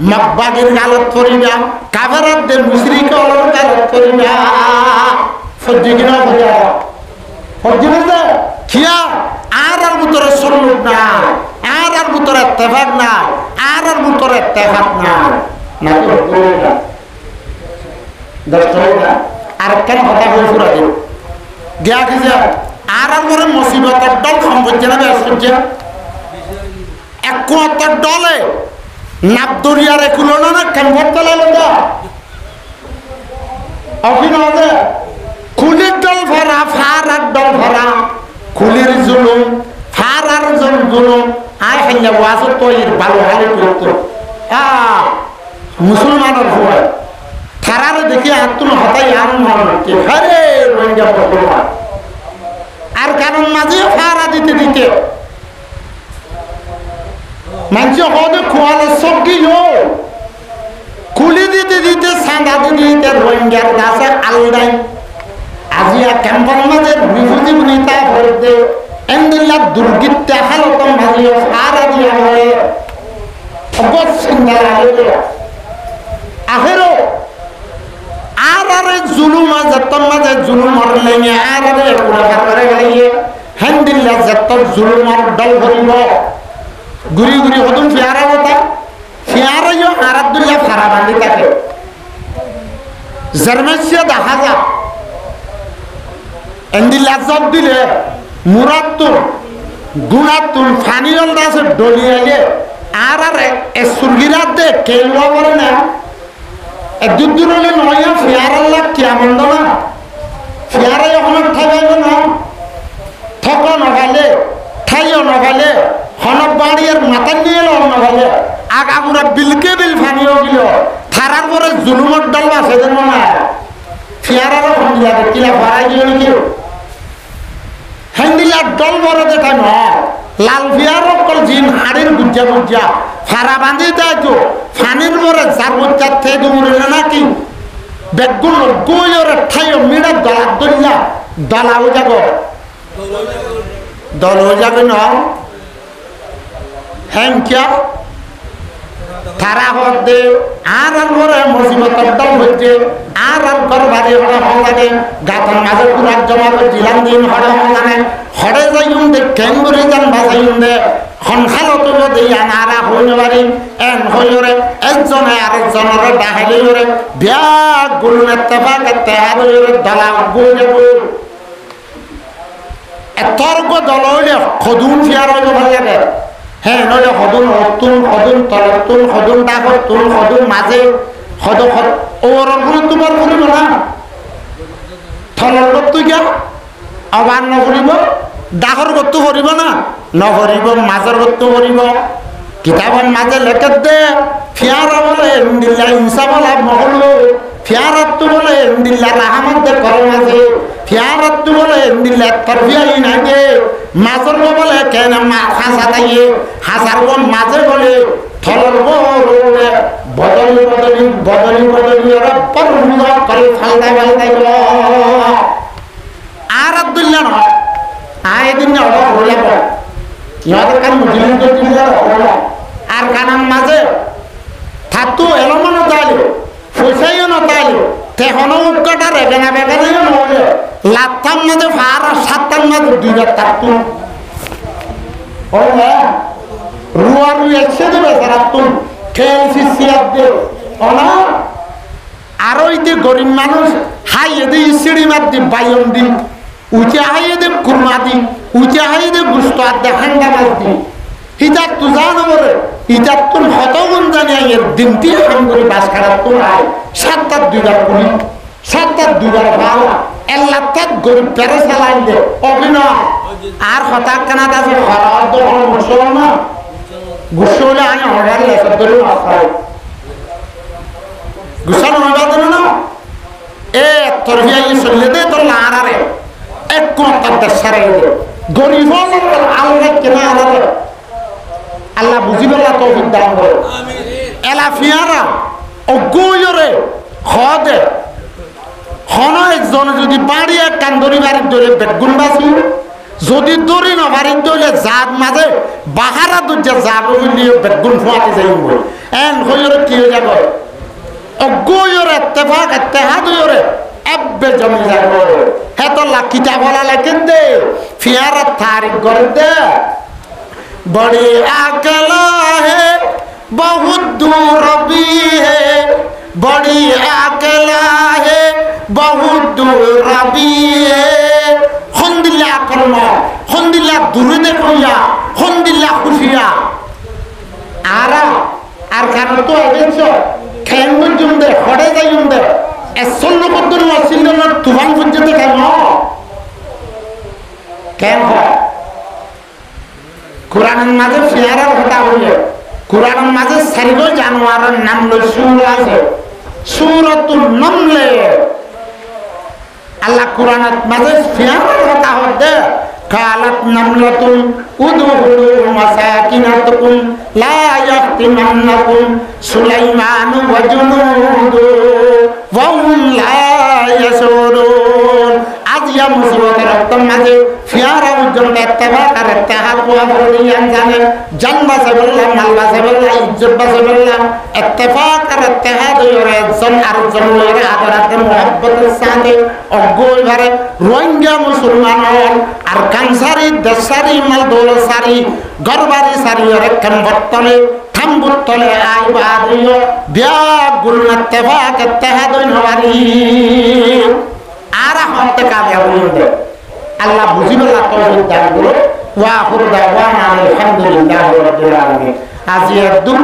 A: মক্বাগির গালত করিবা কাফেরদের মুশরিকর গালত করিবা সহ্য কিনা বুঝা সহ্য বুঝা কিয়া আর ভিতরে সুন্নত না আর ভিতরে ইত্তেফাক না আর ভিতরে ইত্তেফাক না নাকি আর কেন কথা বল পুরা দিন গিয়া কি যা আর পরে মুসিবতের দল সম্পর্কে না বেসুজ্জে এক কোয়াত্তর দলে নাবদরিয়ারে কুলো না কেমন তলালো না অভিনবে কুলির দল ভরা ফারার দল ভরা কুলির জুলুম ফারার জুলুম আয় হাইয়া ওয়াজ তৈর ভালো ভালো করতো মুসলমানের ভয় থারার দেখে আত্ম হতাই আর মনে হরে রোহিঙ্গা মুসলমান আর কারণ মাঝে ফারা দিতে দিতে মানুষ হতে খোয়ালে সব কি কুলি দিতে দিতে সাঁদা দিতে রোহিঙ্গার গাছে আলদাই আজিয়া ক্যাম্পের মাঝে বিভূতি বুনিতা ভরতে এন্দিল্লা দুর্গিত্যা হালতম ভাজিও সারা দিয়া হয়ে অবশ্যই আহেরো আরে জুলুম যতন মাঝে জুলুম হরলেঙে আরে গুণাগার করে গেলে হেন্দিল্লা যত জুলুম আর দল ভরিব গুড়ি গুড়ি হতুন ফিয়ারা হতা ফিয়ারাইও আরাদুল্লাহ ফারা বান্ধি থাকে জার্মেশিয়া দেখা যা এন্দিল্লা জব দিলে মুরাত্তুর গুণাত্তুর ফানিয়ল দাসে ডলিয়ালে আর সুরগিরাত দে কেলুয়া বলে না দুদূরলে নয় ফিয়ারাল্লাহ কেমন না ফিয়ারা যখন ঠাইব না ঠক নভালে ঠাইও নভালে হনক বাড়ির মাথা নিয়ে নভালে আগামুরা বিলকে বিল ফানিও গিল থারার পরে জুলুমর দল আছে যেন না ফিয়ারারও ফন্দিয়া কিলা ভরাই গিল নাকি হেন্দিলার দল বড় দেখা ন লাল ফিয়ার কল জিন হাড়ির গুজ্জা গুজ্জা ফারা বাঁধি দেয় তো ফানির পরে যার গুজ্জার থেকে দৌড়ে নাকি বেগুন গোয়ের ঠাইও মিড়া দলা দলিয়া দলাও যাব দলও যাবে ন হ্যাঁ কিয়া তারা হতে আর পরে মুসিবতের দল হচ্ছে আর ঘর বাড়ি হড়া হলানে গাতন মাঝে পুরার জমা করে জিলাম দিন হড়া হলানে হড়ে যাইম দে কেঙ্গুরি যান বাজাইম দে সংখ্যালত দিয়া নারা হইল পারি এন হইরে একজনে আরেকজনের ডাহালি হরে বিয়া গুলুন এত্তেফাক এত্তেহাদ হইরে দলা গুলে এতর্ক দল হইলে খদুন ফিয়ার হইল ভাল লাগে হ্যাঁ নইলে সদুন হতুন সদুন তলতুন সদুন ডাকতুন সদুন মাঝে সদ ওরগুলো তোমার করিব না থলর গত্তু গিয়া অবান নকরিব ডাকর গত্তু করিব না নকরিব মাজর গত্তু করিব কিতাবর মাঝে লেখে দে ফিয়ারা বলে দিল্লা ইনসাফ লাভ নহলো ফিয়ারত্তু বলে দিল্লা রাহমত দে কর মাঝে ফিয়ারত্তু বলে দিল্লা তরফিয়াই নাগে মাজর বলে কেন মা হাসা তাইয়ে হাসার মাঝে বলে থলর বলে বদলি বদলি বদলি বদলি রব্বর মুদা করে ফালদা ফালদা আর আব্দুল্লাহ নয় আয় দিন অর্ডার হলে ইহাদের কান মুসলিম আর কানাম মাঝে থাকতো এলমন তাইলে পয়সাইও নতাইলে তেহনো উৎকটা রেগেনা বেগানাইও নহলে লাথাম মাঝে ফার সাতটার মাঝে দুইবার থাকতো রুয়া রুই একশো দেবে সারাতুন খেলছি সিয়াদ দে অনা আরো ইতে গরিব মানুষ হাই এদে ইসিড়ি মার দি বাইন দি উচে হাই এদে কুরমা দি উচে হাই এদে গুস্ত আর দে হান্ডা মাছ দি হিজার তু জানো বলে হিজার তুন হতগুণ জানি এর দিনটি হাম করে বাস খারাপ তো আয় সাতটার দুইবার পুলি সাতটার দুইবার ভালো এল্লাটার গরিব পেরে চালাই দে অভিনয় আর হঠাৎ কানাত আছে হঠাৎ তো কোনো গুসল না গুসল আমি অর্ডার লেখা ধরে আসাই গুসল হইবা দেন না এ তোর ভিয়াই চললে দে তোর লাড়ারে এক কোন তার দেশারে দে গরিব আল্লাহ কেনা আলাদা আল্লাহ বুঝিবেলা তৌফিক দান করে এলা ফিয়ারা অগুয়রে খদে খন একজন যদি বাড়ি এক কান্দরি বাড়ির ধরে বেগুন বাসি যদি দড়ি না বাড়ির ধরে জাত মাঝে বাহারা দুর্যা জাত হইলিয়ে বেগুন ফোয়াতে যাই এন হইরে কি হয়ে যাব অগুয়রে এত্তেফাক এত্তেহাদ হইরে এব্বে জমি যাব হেতো লাকিটা বলা লেখেন দে ফিয়ারা তারিখ করে দে बड़ी अकेला है बहुत दूर भी है बड़ी अकेला है बहुत दूर भी है खुंदिल्ला करना खुंदिल्ला दूर देखिया खुंदिल्ला खुशिया आरा आर कारण तो एजेंसो खेंगु जुंदे हड़े जाई जुंदे एसोल्लो कद्दुन वसिल्लो न तुफान पुंजते केन हो কুরআনের মাঝে ফিয়ারার কথা বলে কুরআনের মাঝে সারিগো জানোয়ারের নাম লই সূরা আছে সূরাতুন নামলে আল্লাহ কুরআনের মাঝে ফিয়ারার কথা হতে কালাত নামলাতুন উদখুলু মাসাকিনাতুকুম লা ইয়াফতিনান্নাকুম সুলাইমানু ওয়া জুনুদু ওয়া হুম লা ইয়াশুরুন আজিয়া মুসিবতের রক্তম মাঝে ফিয়ারা উজ্জ্বল এত্তেবা আর এত্তেহাদ কোয়া বলিয়ান জানে জানবা সাবল্লাহ মালবা সাবল্লাহ ইজ্জতবা সাবল্লাহ এত্তেফাক আর এত্তেহাদ হইরে একজন আরেকজন হইরে আদরাতে মুহাব্বতের সাথে অগ্গল ভারে রোহিঙ্গা মুসলমান হল আর কানসারি দেশারি মাল দৌলত সারি গরবারি সারি হরে কম্বতলে থাম্বুতলে আইবাদিও বিয়া গুল এত্তেফাক এত্তেহাদ হইনবারি আরা হতে কামে বলতে আল্লাহ বুঝিবেলা তৌফিক দান করুন ওয়া আখিরু দাওয়ানা আলহামদুলিল্লাহি রাব্বিল আলামিন আজি একদম